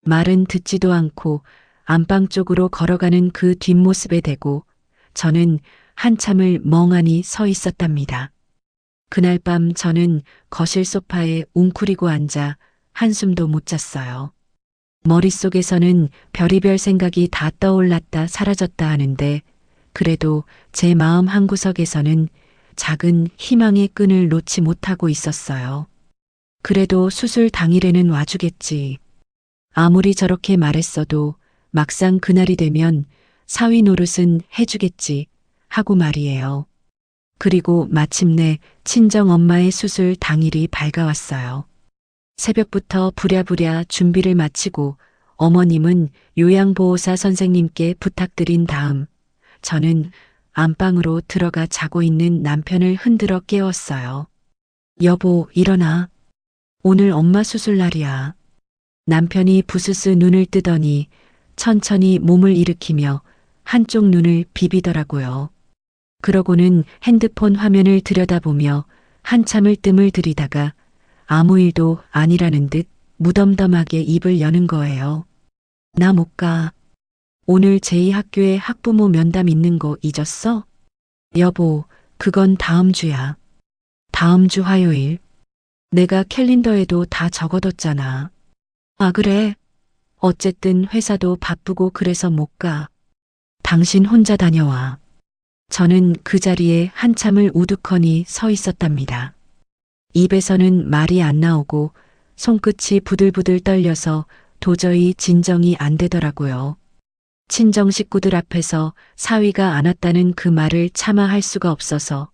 말은 듣지도 않고 안방 쪽으로 걸어가는 그 뒷모습에 대고 저는 한참을 멍하니 서 있었답니다. 그날 밤 저는 거실 소파에 웅크리고 앉아 한숨도 못 잤어요. 머릿속에서는 별의별 생각이 다 떠올랐다 사라졌다 하는데 그래도 제 마음 한구석에서는 작은 희망의 끈을 놓지 못하고 있었어요. 그래도 수술 당일에는 와주겠지. 아무리 저렇게 말했어도 막상 그날이 되면 사위 노릇은 해주겠지 하고 말이에요. 그리고 마침내 친정 엄마의 수술 당일이 밝아왔어요. 새벽부터 부랴부랴 준비를 마치고 어머님은 요양보호사 선생님께 부탁드린 다음 저는 안방으로 들어가 자고 있는 남편을 흔들어 깨웠어요. 여보, 일어나. 오늘 엄마 수술 날이야. 남편이 부스스 눈을 뜨더니 천천히 몸을 일으키며 한쪽 눈을 비비더라고요. 그러고는 핸드폰 화면을 들여다보며 한참을 뜸을 들이다가 아무 일도 아니라는 듯 무덤덤하게 입을 여는 거예요. 나 못 가. 오늘 제이 학교에 학부모 면담 있는 거 잊었어? 여보, 그건 다음 주야. 다음 주 화요일. 내가 캘린더에도 다 적어뒀잖아. 아, 그래? 어쨌든 회사도 바쁘고 그래서 못 가. 당신 혼자 다녀와. 저는 그 자리에 한참을 우두커니 서 있었답니다. 입에서는 말이 안 나오고 손끝이 부들부들 떨려서 도저히 진정이 안 되더라고요. 친정 식구들 앞에서 사위가 안 왔다는 그 말을 차마 할 수가 없어서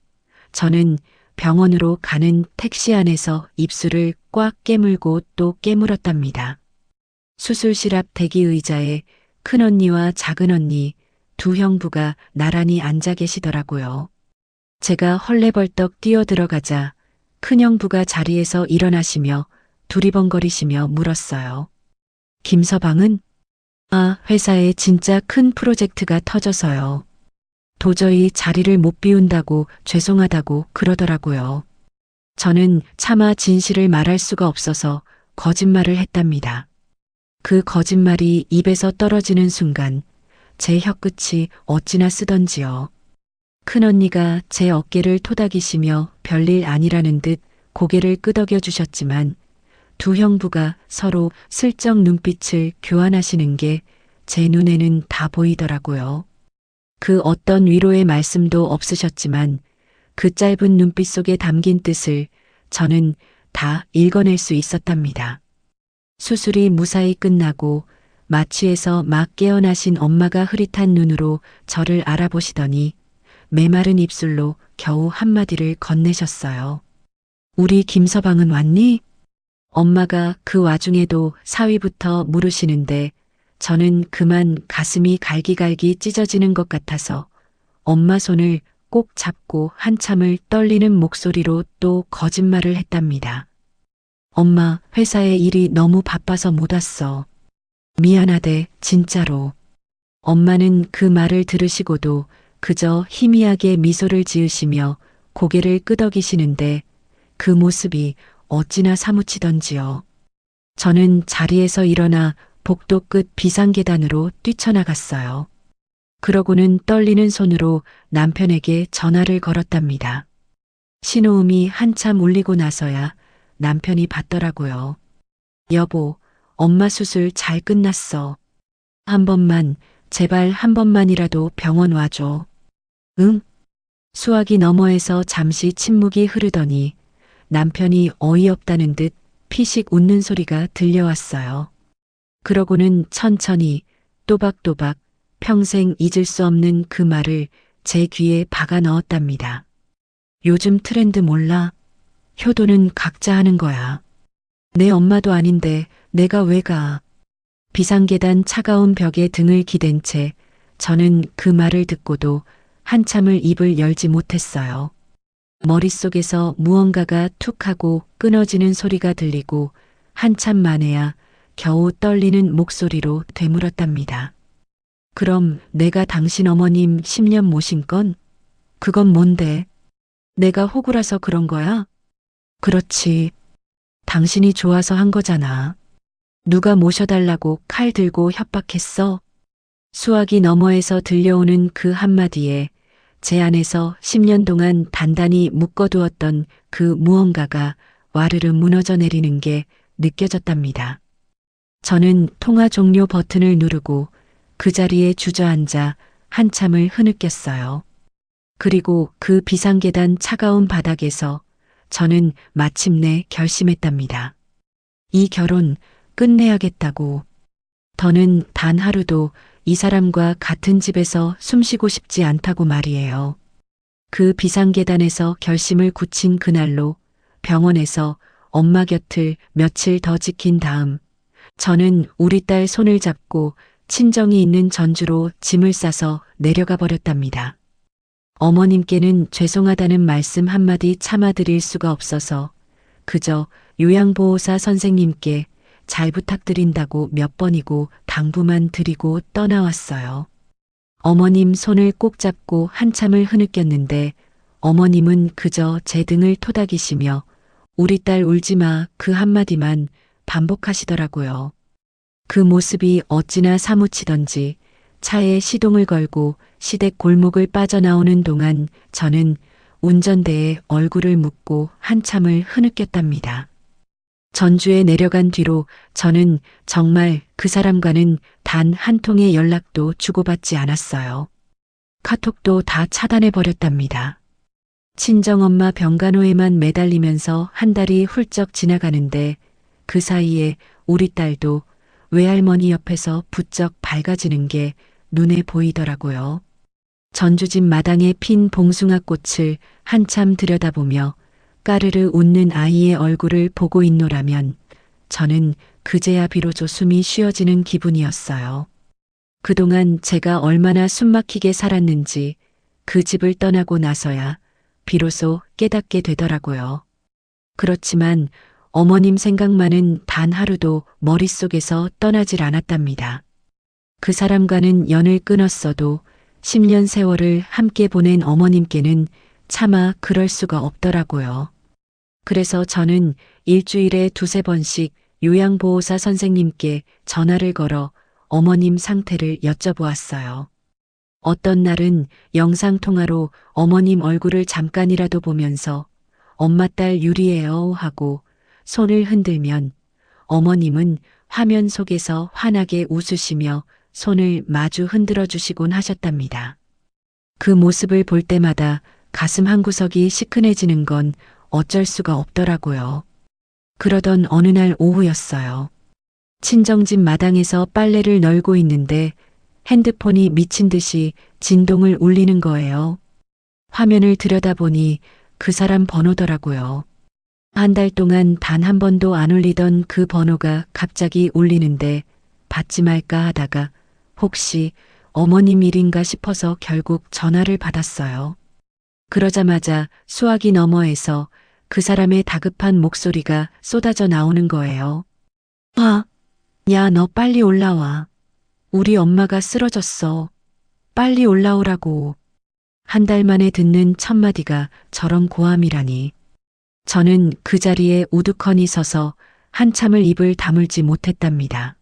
저는 병원으로 가는 택시 안에서 입술을 꽉 깨물고 또 깨물었답니다. 수술실 앞 대기의자에 큰언니와 작은언니, 두 형부가 나란히 앉아 계시더라고요. 제가 헐레벌떡 뛰어들어가자 큰형부가 자리에서 일어나시며 두리번거리시며 물었어요. 김서방은? 아, 회사에 진짜 큰 프로젝트가 터져서요. 도저히 자리를 못 비운다고 죄송하다고 그러더라고요. 저는 차마 진실을 말할 수가 없어서 거짓말을 했답니다. 그 거짓말이 입에서 떨어지는 순간 제 혀끝이 어찌나 쓰던지요. 큰언니가 제 어깨를 토닥이시며 별일 아니라는 듯 고개를 끄덕여 주셨지만 두 형부가 서로 슬쩍 눈빛을 교환하시는 게 제 눈에는 다 보이더라고요. 그 어떤 위로의 말씀도 없으셨지만 그 짧은 눈빛 속에 담긴 뜻을 저는 다 읽어낼 수 있었답니다. 수술이 무사히 끝나고 마취에서 막 깨어나신 엄마가 흐릿한 눈으로 저를 알아보시더니 메마른 입술로 겨우 한마디를 건네셨어요. 우리 김서방은 왔니? 엄마가 그 와중에도 사위부터 물으시는데 저는 그만 가슴이 갈기갈기 찢어지는 것 같아서 엄마 손을 꼭 잡고 한참을 떨리는 목소리로 또 거짓말을 했답니다. 엄마, 회사에 일이 너무 바빠서 못 왔어. 미안하대, 진짜로. 엄마는 그 말을 들으시고도 그저 희미하게 미소를 지으시며 고개를 끄덕이시는데 그 모습이 어찌나 사무치던지요. 저는 자리에서 일어나 복도 끝 비상계단으로 뛰쳐나갔어요. 그러고는 떨리는 손으로 남편에게 전화를 걸었답니다. 신호음이 한참 울리고 나서야 남편이 받더라고요. 여보, 엄마 수술 잘 끝났어. 한 번만, 제발 한 번만이라도 병원 와줘. 응? 수화기 너머에서 잠시 침묵이 흐르더니 남편이 어이없다는 듯 피식 웃는 소리가 들려왔어요. 그러고는 천천히 또박또박 평생 잊을 수 없는 그 말을 제 귀에 박아 넣었답니다. 요즘 트렌드 몰라? 효도는 각자 하는 거야. 내 엄마도 아닌데 내가 왜 가? 비상계단 차가운 벽에 등을 기댄 채 저는 그 말을 듣고도 한참을 입을 열지 못했어요. 머릿속에서 무언가가 툭 하고 끊어지는 소리가 들리고 한참 만에야 겨우 떨리는 목소리로 되물었답니다. 그럼 내가 당신 어머님 10년 모신 건? 그건 뭔데? 내가 호구라서 그런 거야? 그렇지. 당신이 좋아서 한 거잖아. 누가 모셔달라고 칼 들고 협박했어? 수화기 너머에서 들려오는 그 한마디에 제 안에서 10년 동안 단단히 묶어두었던 그 무언가가 와르르 무너져 내리는 게 느껴졌답니다. 저는 통화 종료 버튼을 누르고 그 자리에 주저앉아 한참을 흐느꼈어요. 그리고 그 비상계단 차가운 바닥에서 저는 마침내 결심했답니다. 이 결혼 끝내야겠다고. 더는 단 하루도 이 사람과 같은 집에서 숨쉬고 싶지 않다고 말이에요. 그 비상계단에서 결심을 굳힌 그날로 병원에서 엄마 곁을 며칠 더 지킨 다음 저는 우리 딸 손을 잡고 친정이 있는 전주로 짐을 싸서 내려가 버렸답니다. 어머님께는 죄송하다는 말씀 한마디 참아드릴 수가 없어서 그저 요양보호사 선생님께 잘 부탁드린다고 몇 번이고 당부만 드리고 떠나왔어요. 어머님 손을 꼭 잡고 한참을 흐느꼈는데 어머님은 그저 제 등을 토닥이시며 우리 딸 울지 마 그 한마디만 반복하시더라고요. 그 모습이 어찌나 사무치던지 차에 시동을 걸고 시댁 골목을 빠져나오는 동안 저는 운전대에 얼굴을 묻고 한참을 흐느꼈답니다. 전주에 내려간 뒤로 저는 정말 그 사람과는 단 한 통의 연락도 주고받지 않았어요. 카톡도 다 차단해 버렸답니다. 친정엄마 병간호에만 매달리면서 한 달이 훌쩍 지나가는데 그 사이에 우리 딸도 외할머니 옆에서 부쩍 밝아지는 게 눈에 보이더라고요. 전주집 마당에 핀 봉숭아 꽃을 한참 들여다보며 까르르 웃는 아이의 얼굴을 보고 있노라면 저는 그제야 비로소 숨이 쉬어지는 기분이었어요. 그동안 제가 얼마나 숨막히게 살았는지 그 집을 떠나고 나서야 비로소 깨닫게 되더라고요. 그렇지만 어머님 생각만은 단 하루도 머릿속에서 떠나질 않았답니다. 그 사람과는 연을 끊었어도 10년 세월을 함께 보낸 어머님께는 차마 그럴 수가 없더라고요. 그래서 저는 일주일에 두세 번씩 요양보호사 선생님께 전화를 걸어 어머님 상태를 여쭤보았어요. 어떤 날은 영상통화로 어머님 얼굴을 잠깐이라도 보면서 엄마 딸 유리예요 하고 손을 흔들면 어머님은 화면 속에서 환하게 웃으시며 손을 마주 흔들어 주시곤 하셨답니다. 그 모습을 볼 때마다 가슴 한구석이 시큰해지는 건 어쩔 수가 없더라고요. 그러던 어느 날 오후였어요. 친정집 마당에서 빨래를 널고 있는데 핸드폰이 미친 듯이 진동을 울리는 거예요. 화면을 들여다보니 그 사람 번호더라고요. 한 달 동안 단 한 번도 안 울리던 그 번호가 갑자기 울리는데 받지 말까 하다가 혹시 어머님 일인가 싶어서 결국 전화를 받았어요. 그러자마자 수화기 너머에서 그 사람의 다급한 목소리가 쏟아져 나오는 거예요. 야, 너 빨리 올라와. 우리 엄마가 쓰러졌어. 빨리 올라오라고. 한 달 만에 듣는 첫마디가 저런 고함이라니. 저는 그 자리에 우두커니 서서 한참을 입을 다물지 못했답니다.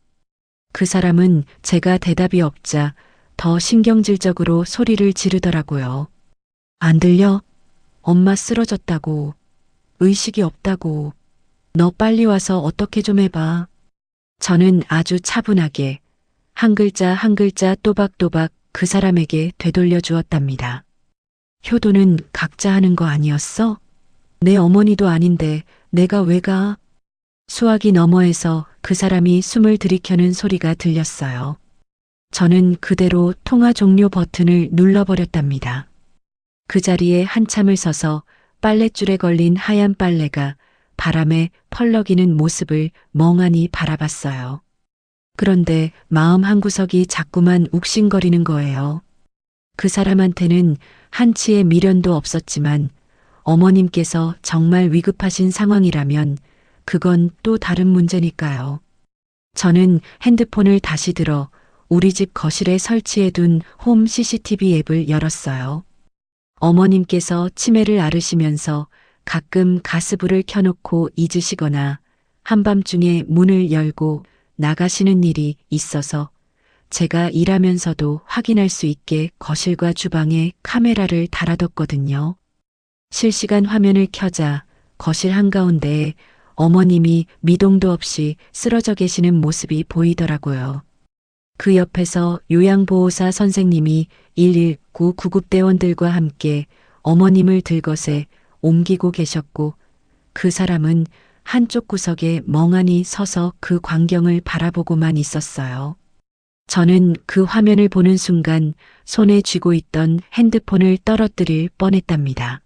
그 사람은 제가 대답이 없자 더 신경질적으로 소리를 지르더라고요. 안 들려? 엄마 쓰러졌다고. 의식이 없다고. 너 빨리 와서 어떻게 좀 해봐. 저는 아주 차분하게 한 글자 한 글자 또박또박 그 사람에게 되돌려 주었답니다. 효도는 각자 하는 거 아니었어? 내 어머니도 아닌데 내가 왜 가? 수화기 너머에서 그 사람이 숨을 들이켜는 소리가 들렸어요. 저는 그대로 통화 종료 버튼을 눌러버렸답니다. 그 자리에 한참을 서서 빨랫줄에 걸린 하얀 빨래가 바람에 펄럭이는 모습을 멍하니 바라봤어요. 그런데 마음 한구석이 자꾸만 욱신거리는 거예요. 그 사람한테는 한치의 미련도 없었지만 어머님께서 정말 위급하신 상황이라면 그건 또 다른 문제니까요. 저는 핸드폰을 다시 들어 우리 집 거실에 설치해둔 홈 CCTV 앱을 열었어요. 어머님께서 치매를 앓으시면서 가끔 가스불을 켜놓고 잊으시거나 한밤중에 문을 열고 나가시는 일이 있어서 제가 일하면서도 확인할 수 있게 거실과 주방에 카메라를 달아뒀거든요. 실시간 화면을 켜자 거실 한가운데에 어머님이 미동도 없이 쓰러져 계시는 모습이 보이더라고요. 그 옆에서 요양보호사 선생님이 119 구급대원들과 함께 어머님을 들것에 옮기고 계셨고 그 사람은 한쪽 구석에 멍하니 서서 그 광경을 바라보고만 있었어요. 저는 그 화면을 보는 순간 손에 쥐고 있던 핸드폰을 떨어뜨릴 뻔했답니다.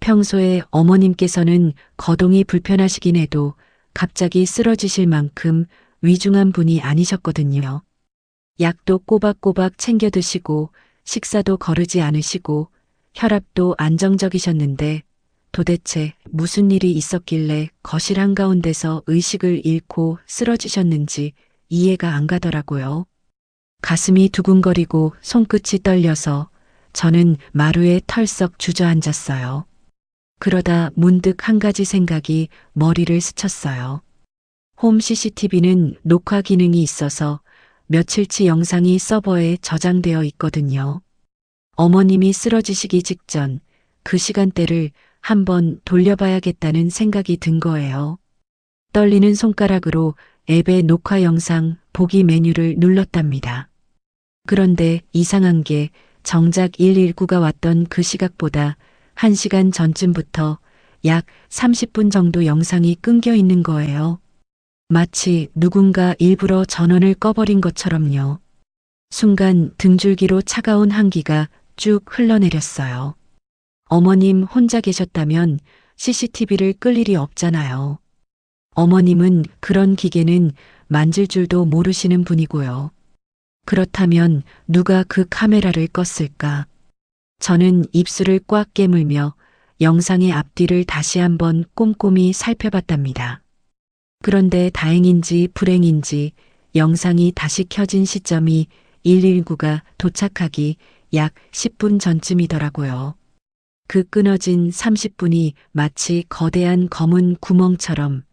평소에 어머님께서는 거동이 불편하시긴 해도 갑자기 쓰러지실 만큼 위중한 분이 아니셨거든요. 약도 꼬박꼬박 챙겨 드시고 식사도 거르지 않으시고 혈압도 안정적이셨는데 도대체 무슨 일이 있었길래 거실 한가운데서 의식을 잃고 쓰러지셨는지 이해가 안 가더라고요. 가슴이 두근거리고 손끝이 떨려서 저는 마루에 털썩 주저앉았어요. 그러다 문득 한 가지 생각이 머리를 스쳤어요. 홈 CCTV는 녹화 기능이 있어서 며칠치 영상이 서버에 저장되어 있거든요. 어머님이 쓰러지시기 직전 그 시간대를 한번 돌려봐야겠다는 생각이 든 거예요. 떨리는 손가락으로 앱의 녹화 영상 보기 메뉴를 눌렀답니다. 그런데 이상한 게 정작 119가 왔던 그 시각보다 1시간 전쯤부터 약 30분 정도 영상이 끊겨 있는 거예요. 마치 누군가 일부러 전원을 꺼버린 것처럼요. 순간 등줄기로 차가운 한기가 쭉 흘러내렸어요. 어머님 혼자 계셨다면 CCTV를 끌 일이 없잖아요. 어머님은 그런 기계는 만질 줄도 모르시는 분이고요. 그렇다면 누가 그 카메라를 껐을까? 저는 입술을 꽉 깨물며 영상의 앞뒤를 다시 한번 꼼꼼히 살펴봤답니다. 그런데 다행인지 불행인지 영상이 다시 켜진 시점이 119가 도착하기 약 10분 전쯤이더라고요. 그 끊어진 30분이 마치 거대한 검은 구멍처럼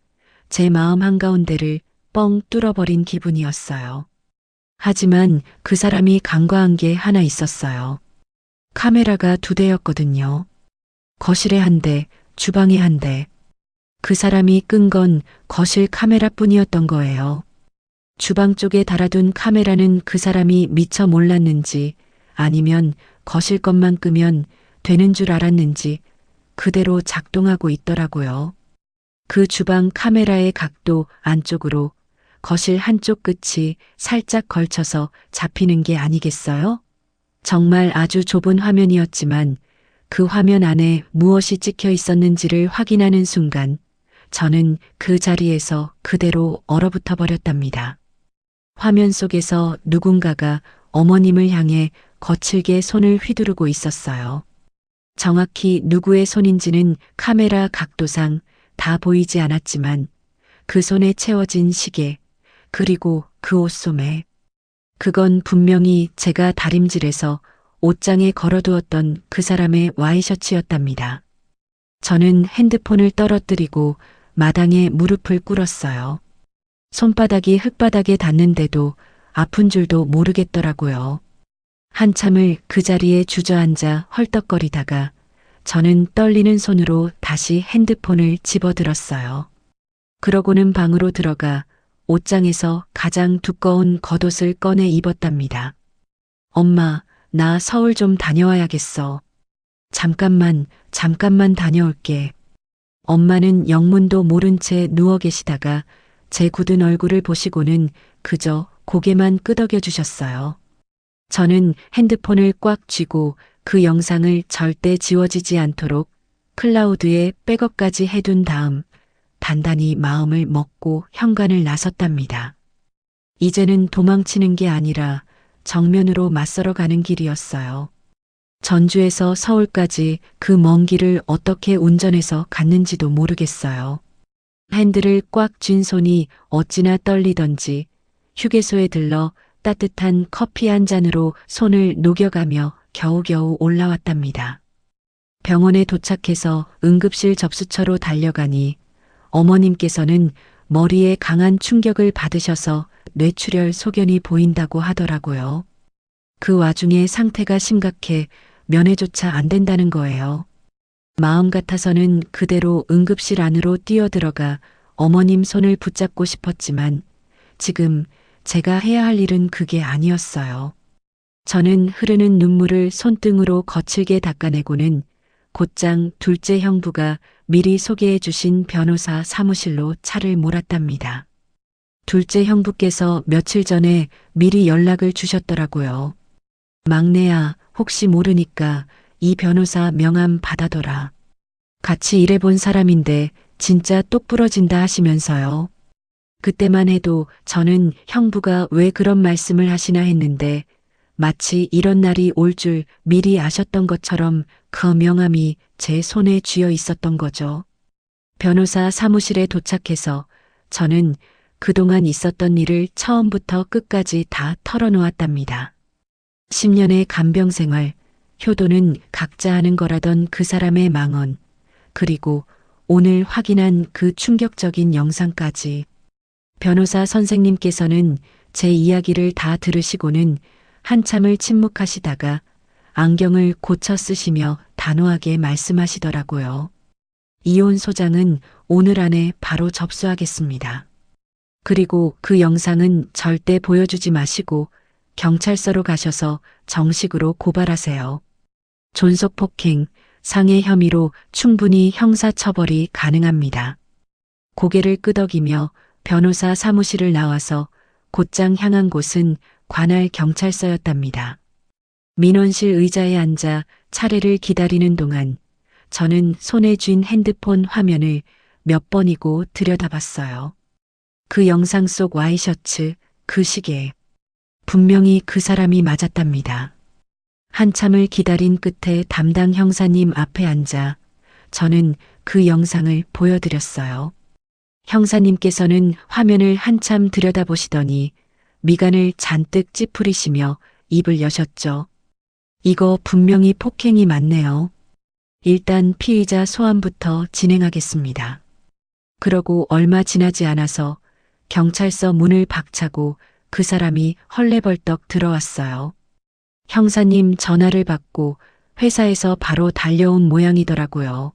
제 마음 한가운데를 뻥 뚫어버린 기분이었어요. 하지만 그 사람이 간과한 게 하나 있었어요. 카메라가 2대였거든요. 거실에 1대, 주방에 1대. 그 사람이 끈 건 거실 카메라뿐이었던 거예요. 주방 쪽에 달아둔 카메라는 그 사람이 미처 몰랐는지 아니면 거실 것만 끄면 되는 줄 알았는지 그대로 작동하고 있더라고요. 그 주방 카메라의 각도 안쪽으로 거실 한쪽 끝이 살짝 걸쳐서 잡히는 게 아니겠어요? 정말 아주 좁은 화면이었지만 그 화면 안에 무엇이 찍혀 있었는지를 확인하는 순간 저는 그 자리에서 그대로 얼어붙어 버렸답니다. 화면 속에서 누군가가 어머님을 향해 거칠게 손을 휘두르고 있었어요. 정확히 누구의 손인지는 카메라 각도상 다 보이지 않았지만 그 손에 채워진 시계, 그리고 그 옷소매. 그건 분명히 제가 다림질해서 옷장에 걸어두었던 그 사람의 와이셔츠였답니다. 저는 핸드폰을 떨어뜨리고 마당에 무릎을 꿇었어요. 손바닥이 흙바닥에 닿는데도 아픈 줄도 모르겠더라고요. 한참을 그 자리에 주저앉아 헐떡거리다가 저는 떨리는 손으로 다시 핸드폰을 집어들었어요. 그러고는 방으로 들어가 옷장에서 가장 두꺼운 겉옷을 꺼내 입었답니다. 엄마, 나 서울 좀 다녀와야겠어. 잠깐만 다녀올게. 엄마는 영문도 모른 채 누워 계시다가 제 굳은 얼굴을 보시고는 그저 고개만 끄덕여 주셨어요. 저는 핸드폰을 꽉 쥐고 그 영상을 절대 지워지지 않도록 클라우드에 백업까지 해둔 다음 단단히 마음을 먹고 현관을 나섰답니다. 이제는 도망치는 게 아니라 정면으로 맞서러 가는 길이었어요. 전주에서 서울까지 그 먼 길을 어떻게 운전해서 갔는지도 모르겠어요. 핸들을 꽉 쥔 손이 어찌나 떨리던지 휴게소에 들러 따뜻한 커피 한 잔으로 손을 녹여가며 겨우겨우 올라왔답니다. 병원에 도착해서 응급실 접수처로 달려가니 어머님께서는 머리에 강한 충격을 받으셔서 뇌출혈 소견이 보인다고 하더라고요. 그 와중에 상태가 심각해 면회조차 안 된다는 거예요. 마음 같아서는 그대로 응급실 안으로 뛰어들어가 어머님 손을 붙잡고 싶었지만 지금 제가 해야 할 일은 그게 아니었어요. 저는 흐르는 눈물을 손등으로 거칠게 닦아내고는 곧장 둘째 형부가 미리 소개해 주신 변호사 사무실로 차를 몰았답니다. 둘째 형부께서 며칠 전에 미리 연락을 주셨더라고요. 막내야, 혹시 모르니까 이 변호사 명함 받아둬라. 같이 일해본 사람인데 진짜 똑 부러진다 하시면서요. 그때만 해도 저는 형부가 왜 그런 말씀을 하시나 했는데 마치 이런 날이 올 줄 미리 아셨던 것처럼 그 명함이 제 손에 쥐어 있었던 거죠. 변호사 사무실에 도착해서 저는 그동안 있었던 일을 처음부터 끝까지 다 털어놓았답니다. 10년의 간병 생활, 효도는 각자 하는 거라던 그 사람의 망언, 그리고 오늘 확인한 그 충격적인 영상까지. 변호사 선생님께서는 제 이야기를 다 들으시고는 한참을 침묵하시다가 안경을 고쳐 쓰시며 단호하게 말씀하시더라고요. 이혼 소장은 오늘 안에 바로 접수하겠습니다. 그리고 그 영상은 절대 보여주지 마시고 경찰서로 가셔서 정식으로 고발하세요. 존속폭행, 상해 혐의로 충분히 형사처벌이 가능합니다. 고개를 끄덕이며 변호사 사무실을 나와서 곧장 향한 곳은 관할 경찰서였답니다. 민원실 의자에 앉아 차례를 기다리는 동안 저는 손에 쥔 핸드폰 화면을 몇 번이고 들여다봤어요. 그 영상 속 와이셔츠, 그 시계. 분명히 그 사람이 맞았답니다. 한참을 기다린 끝에 담당 형사님 앞에 앉아 저는 그 영상을 보여드렸어요. 형사님께서는 화면을 한참 들여다보시더니 미간을 잔뜩 찌푸리시며 입을 여셨죠. 이거 분명히 폭행이 맞네요. 일단 피의자 소환부터 진행하겠습니다. 그러고 얼마 지나지 않아서 경찰서 문을 박차고 그 사람이 헐레벌떡 들어왔어요. 형사님 전화를 받고 회사에서 바로 달려온 모양이더라고요.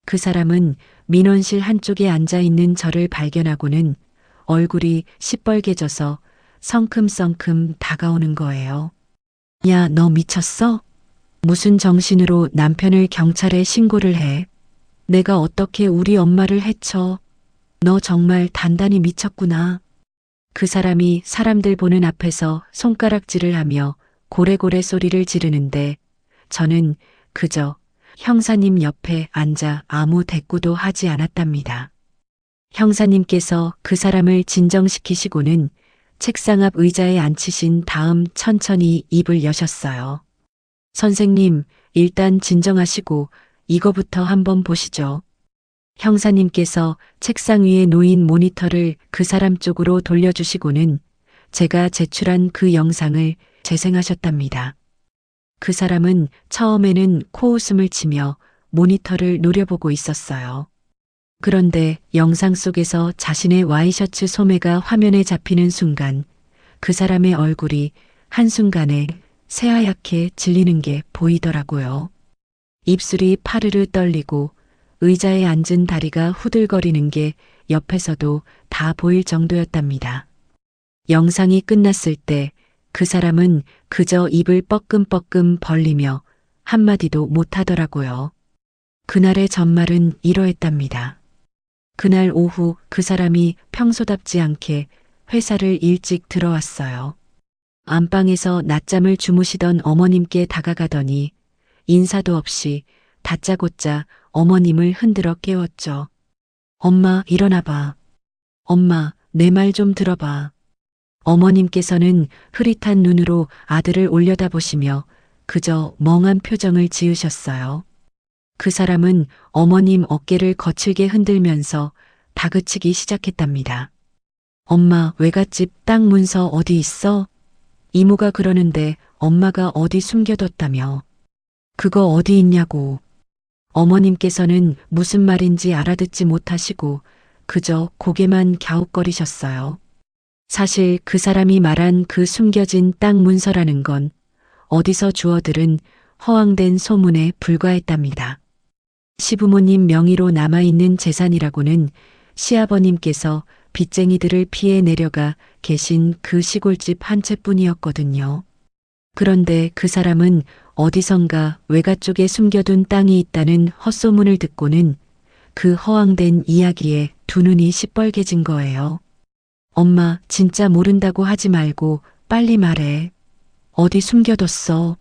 그 사람은 민원실 한쪽에 앉아 있는 저를 발견하고는 얼굴이 시뻘개져서 성큼성큼 다가오는 거예요. 야, 너 미쳤어? 무슨 정신으로 남편을 경찰에 신고를 해? 내가 어떻게 우리 엄마를 해쳐? 너 정말 단단히 미쳤구나. 그 사람이 사람들 보는 앞에서 손가락질을 하며 고래고래 소리를 지르는데 저는 그저 형사님 옆에 앉아 아무 대꾸도 하지 않았답니다. 형사님께서 그 사람을 진정시키시고는 책상 앞 의자에 앉히신 다음 천천히 입을 여셨어요. 선생님, 일단 진정하시고 이거부터 한번 보시죠. 형사님께서 책상 위에 놓인 모니터를 그 사람 쪽으로 돌려주시고는 제가 제출한 그 영상을 재생하셨답니다. 그 사람은 처음에는 코웃음을 치며 모니터를 노려보고 있었어요. 그런데 영상 속에서 자신의 와이셔츠 소매가 화면에 잡히는 순간 그 사람의 얼굴이 한순간에 새하얗게 질리는 게 보이더라고요. 입술이 파르르 떨리고 의자에 앉은 다리가 후들거리는 게 옆에서도 다 보일 정도였답니다. 영상이 끝났을 때 그 사람은 그저 입을 뻐끔뻐끔 벌리며 한마디도 못하더라고요. 그날의 전말은 이러했답니다. 그날 오후 그 사람이 평소답지 않게 회사를 일찍 들어왔어요. 안방에서 낮잠을 주무시던 어머님께 다가가더니 인사도 없이 다짜고짜 어머님을 흔들어 깨웠죠. 엄마, 일어나봐. 엄마, 내 말 좀 들어봐. 어머님께서는 흐릿한 눈으로 아들을 올려다보시며 그저 멍한 표정을 지으셨어요. 그 사람은 어머님 어깨를 거칠게 흔들면서 다그치기 시작했답니다. 엄마, 외갓집 땅 문서 어디 있어? 이모가 그러는데 엄마가 어디 숨겨뒀다며. 그거 어디 있냐고. 어머님께서는 무슨 말인지 알아듣지 못하시고 그저 고개만 갸웃거리셨어요. 사실 그 사람이 말한 그 숨겨진 땅 문서라는 건 어디서 주워들은 허황된 소문에 불과했답니다. 시부모님 명의로 남아있는 재산이라고는 시아버님께서 빚쟁이들을 피해 내려가 계신 그 시골집 한 채뿐이었거든요. 그런데 그 사람은 어디선가 외가 쪽에 숨겨둔 땅이 있다는 헛소문을 듣고는 그 허황된 이야기에 두 눈이 시뻘개진 거예요. 엄마, 진짜 모른다고 하지 말고 빨리 말해. 어디 숨겨뒀어?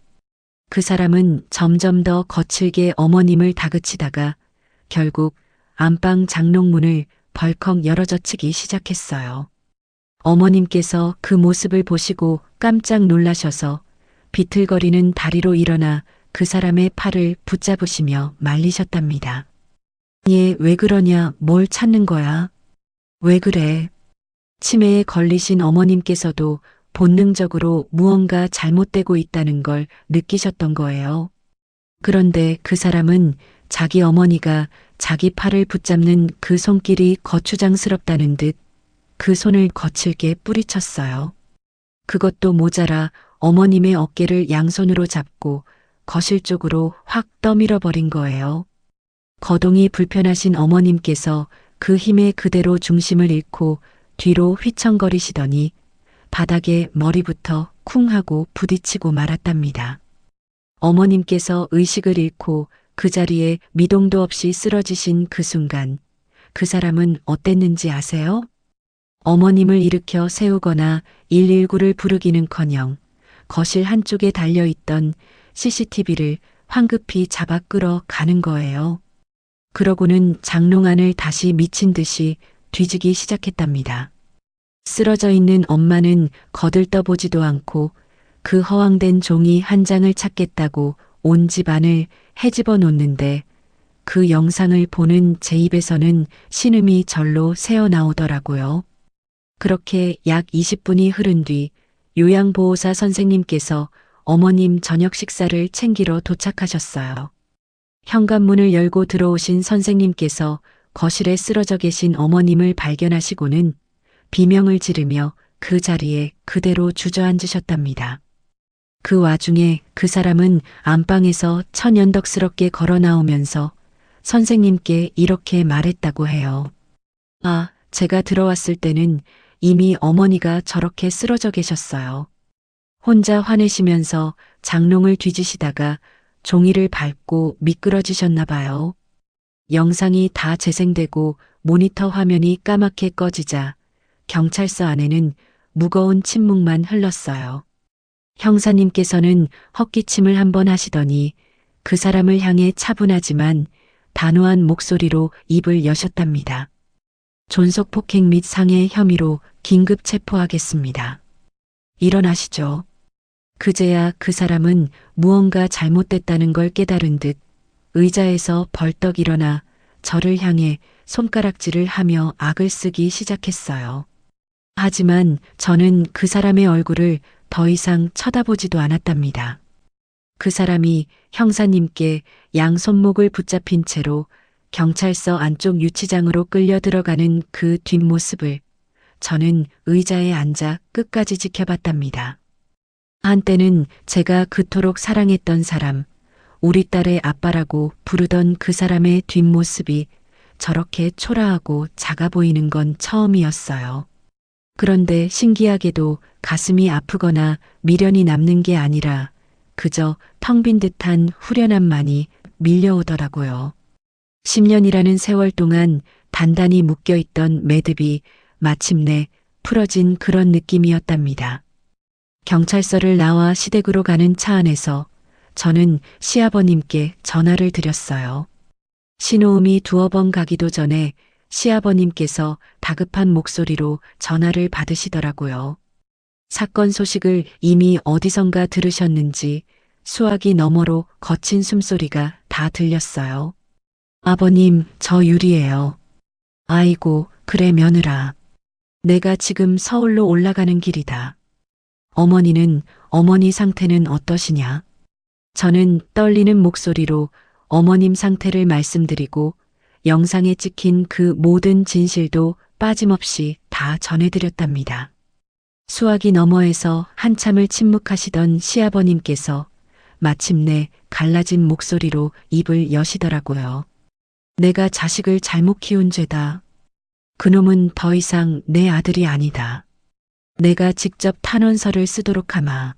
그 사람은 점점 더 거칠게 어머님을 다그치다가 결국 안방 장롱문을 벌컥 열어젖히기 시작했어요. 어머님께서 그 모습을 보시고 깜짝 놀라셔서 비틀거리는 다리로 일어나 그 사람의 팔을 붙잡으시며 말리셨답니다. 얘 왜 그러냐, 뭘 찾는 거야? 왜 그래? 치매에 걸리신 어머님께서도 본능적으로 무언가 잘못되고 있다는 걸 느끼셨던 거예요. 그런데 그 사람은 자기 어머니가 자기 팔을 붙잡는 그 손길이 거추장스럽다는 듯 그 손을 거칠게 뿌리쳤어요. 그것도 모자라 어머님의 어깨를 양손으로 잡고 거실 쪽으로 확 떠밀어 버린 거예요. 거동이 불편하신 어머님께서 그 힘에 그대로 중심을 잃고 뒤로 휘청거리시더니 바닥에 머리부터 쿵 하고 부딪히고 말았답니다. 어머님께서 의식을 잃고 그 자리에 미동도 없이 쓰러지신 그 순간 그 사람은 어땠는지 아세요? 어머님을 일으켜 세우거나 119를 부르기는커녕 거실 한쪽에 달려있던 CCTV를 황급히 잡아 끌어 가는 거예요. 그러고는 장롱안을 다시 미친 듯이 뒤지기 시작했답니다. 쓰러져 있는 엄마는 거들떠보지도 않고 그 허황된 종이 한 장을 찾겠다고 온 집안을 헤집어 놓는데 그 영상을 보는 제 입에서는 신음이 절로 새어나오더라고요. 그렇게 약 20분이 흐른 뒤 요양보호사 선생님께서 어머님 저녁 식사를 챙기러 도착하셨어요. 현관문을 열고 들어오신 선생님께서 거실에 쓰러져 계신 어머님을 발견하시고는 비명을 지르며 그 자리에 그대로 주저앉으셨답니다. 그 와중에 그 사람은 안방에서 천연덕스럽게 걸어 나오면서 선생님께 이렇게 말했다고 해요. 아, 제가 들어왔을 때는 이미 어머니가 저렇게 쓰러져 계셨어요. 혼자 화내시면서 장롱을 뒤지시다가 종이를 밟고 미끄러지셨나 봐요. 영상이 다 재생되고 모니터 화면이 까맣게 꺼지자 경찰서 안에는 무거운 침묵만 흘렀어요. 형사님께서는 헛기침을 한번 하시더니 그 사람을 향해 차분하지만 단호한 목소리로 입을 여셨답니다. 존속폭행 및 상해 혐의로 긴급 체포하겠습니다. 일어나시죠. 그제야 그 사람은 무언가 잘못됐다는 걸 깨달은 듯 의자에서 벌떡 일어나 저를 향해 손가락질을 하며 악을 쓰기 시작했어요. 하지만 저는 그 사람의 얼굴을 더 이상 쳐다보지도 않았답니다. 그 사람이 형사님께 양손목을 붙잡힌 채로 경찰서 안쪽 유치장으로 끌려 들어가는 그 뒷모습을 저는 의자에 앉아 끝까지 지켜봤답니다. 한때는 제가 그토록 사랑했던 사람, 우리 딸의 아빠라고 부르던 그 사람의 뒷모습이 저렇게 초라하고 작아 보이는 건 처음이었어요. 그런데 신기하게도 가슴이 아프거나 미련이 남는 게 아니라 그저 텅 빈 듯한 후련함만이 밀려오더라고요. 10년이라는 세월 동안 단단히 묶여있던 매듭이 마침내 풀어진 그런 느낌이었답니다. 경찰서를 나와 시댁으로 가는 차 안에서 저는 시아버님께 전화를 드렸어요. 신호음이 두어 번 가기도 전에 시아버님께서 다급한 목소리로 전화를 받으시더라고요. 사건 소식을 이미 어디선가 들으셨는지 수화기 너머로 거친 숨소리가 다 들렸어요. 아버님, 저 유리예요. 아이고, 그래 며느라. 내가 지금 서울로 올라가는 길이다. 어머니는, 어머니 상태는 어떠시냐? 저는 떨리는 목소리로 어머님 상태를 말씀드리고 영상에 찍힌 그 모든 진실도 빠짐없이 다 전해드렸답니다. 수화기 너머에서 한참을 침묵하시던 시아버님께서 마침내 갈라진 목소리로 입을 여시더라고요. 내가 자식을 잘못 키운 죄다. 그놈은 더 이상 내 아들이 아니다. 내가 직접 탄원서를 쓰도록 하마.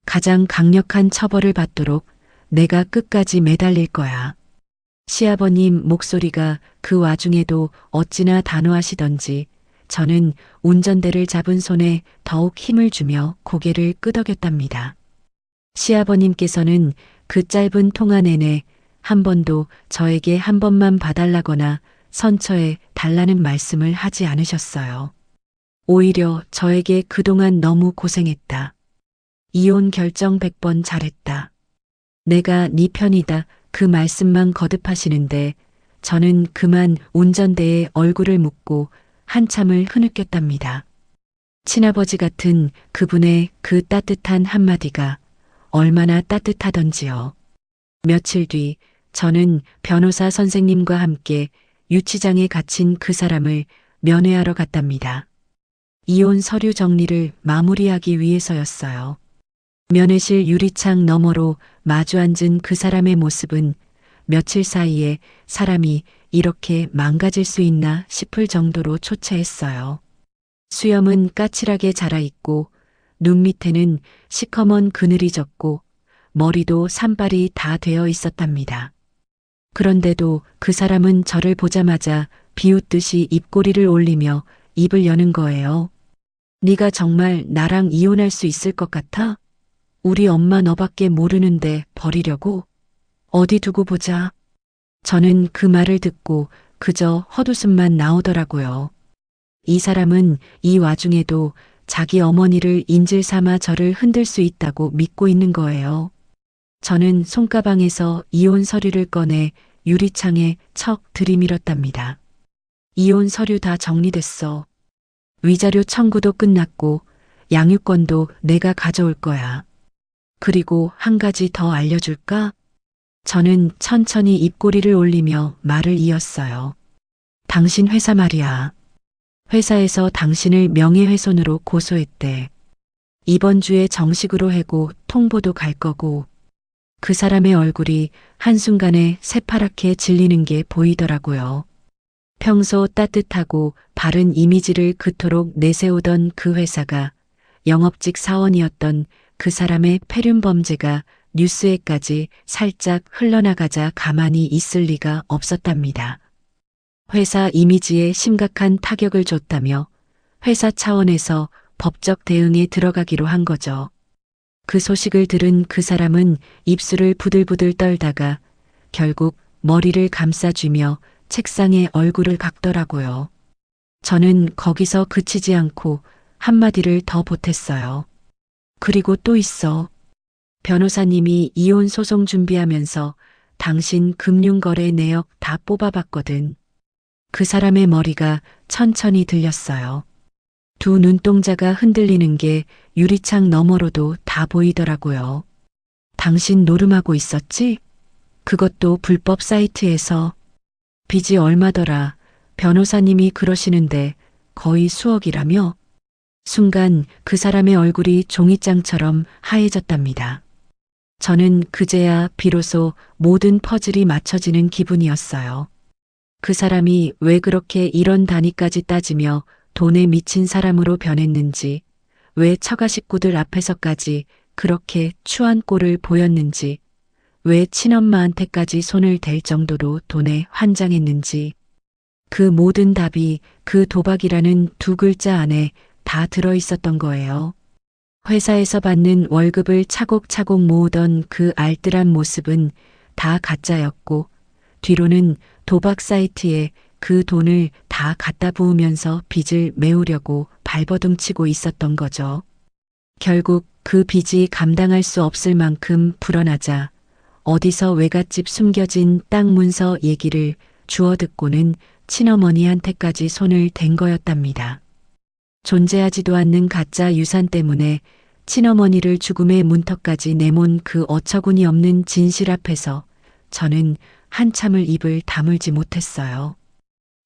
가장 강력한 처벌을 받도록 내가 끝까지 매달릴 거야. 시아버님 목소리가 그 와중에도 어찌나 단호하시던지 저는 운전대를 잡은 손에 더욱 힘을 주며 고개를 끄덕였답니다. 시아버님께서는 그 짧은 통화 내내 한 번도 저에게 한 번만 봐달라거나 선처해 달라는 말씀을 하지 않으셨어요. 오히려 저에게 그동안 너무 고생했다. 이혼 결정 100번 잘했다. 내가 네 편이다. 그 말씀만 거듭하시는데 저는 그만 운전대에 얼굴을 묻고 한참을 흐느꼈답니다. 친아버지 같은 그분의 그 따뜻한 한마디가 얼마나 따뜻하던지요. 며칠 뒤 저는 변호사 선생님과 함께 유치장에 갇힌 그 사람을 면회하러 갔답니다. 이혼 서류 정리를 마무리하기 위해서였어요. 면회실 유리창 너머로 마주 앉은 그 사람의 모습은 며칠 사이에 사람이 이렇게 망가질 수 있나 싶을 정도로 초췌했어요. 수염은 까칠하게 자라있고 눈 밑에는 시커먼 그늘이 졌고 머리도 산발이 다 되어 있었답니다. 그런데도 그 사람은 저를 보자마자 비웃듯이 입꼬리를 올리며 입을 여는 거예요. 네가 정말 나랑 이혼할 수 있을 것 같아? 우리 엄마 너밖에 모르는데 버리려고? 어디 두고 보자. 저는 그 말을 듣고 그저 헛웃음만 나오더라고요. 이 사람은 이 와중에도 자기 어머니를 인질 삼아 저를 흔들 수 있다고 믿고 있는 거예요. 저는 손가방에서 이혼 서류를 꺼내 유리창에 척 들이밀었답니다. 이혼 서류 다 정리됐어. 위자료 청구도 끝났고 양육권도 내가 가져올 거야. 그리고 한 가지 더 알려줄까? 저는 천천히 입꼬리를 올리며 말을 이었어요. 당신 회사 말이야. 회사에서 당신을 명예훼손으로 고소했대. 이번 주에 정식으로 해고 통보도 갈 거고. 그 사람의 얼굴이 한순간에 새파랗게 질리는 게 보이더라고요. 평소 따뜻하고 바른 이미지를 그토록 내세우던 그 회사가 영업직 사원이었던 그 사람의 폐륜 범죄가 뉴스에까지 살짝 흘러나가자 가만히 있을 리가 없었답니다. 회사 이미지에 심각한 타격을 줬다며 회사 차원에서 법적 대응에 들어가기로 한 거죠. 그 소식을 들은 그 사람은 입술을 부들부들 떨다가 결국 머리를 감싸쥐며 책상에 얼굴을 박더라고요. 저는 거기서 그치지 않고 한마디를 더 보탰어요. 그리고 또 있어. 변호사님이 이혼 소송 준비하면서 당신 금융거래 내역 다 뽑아봤거든. 그 사람의 머리가 천천히 들렸어요. 두 눈동자가 흔들리는 게 유리창 너머로도 다 보이더라고요. 당신 노름하고 있었지? 그것도 불법 사이트에서. 빚이 얼마더라. 변호사님이 그러시는데 거의 수억이라며? 순간 그 사람의 얼굴이 종이장처럼 하얘졌답니다. 저는 그제야 비로소 모든 퍼즐이 맞춰지는 기분이었어요. 그 사람이 왜 그렇게 이런 단위까지 따지며 돈에 미친 사람으로 변했는지, 왜 처가 식구들 앞에서까지 그렇게 추한 꼴을 보였는지, 왜 친엄마한테까지 손을 댈 정도로 돈에 환장했는지, 그 모든 답이 그 도박이라는 두 글자 안에 다 들어 있었던 거예요. 회사에서 받는 월급을 차곡차곡 모으던 그 알뜰한 모습은 다 가짜였고, 뒤로는 도박 사이트에 그 돈을 다 갖다 부으면서 빚을 메우려고 발버둥치고 있었던 거죠. 결국 그 빚이 감당할 수 없을 만큼 불어나자 어디서 외갓집 숨겨진 땅 문서 얘기를 주워 듣고는 친어머니한테까지 손을 댄 거였답니다. 존재하지도 않는 가짜 유산 때문에 친어머니를 죽음의 문턱까지 내몬 그 어처구니 없는 진실 앞에서 저는 한참을 입을 다물지 못했어요.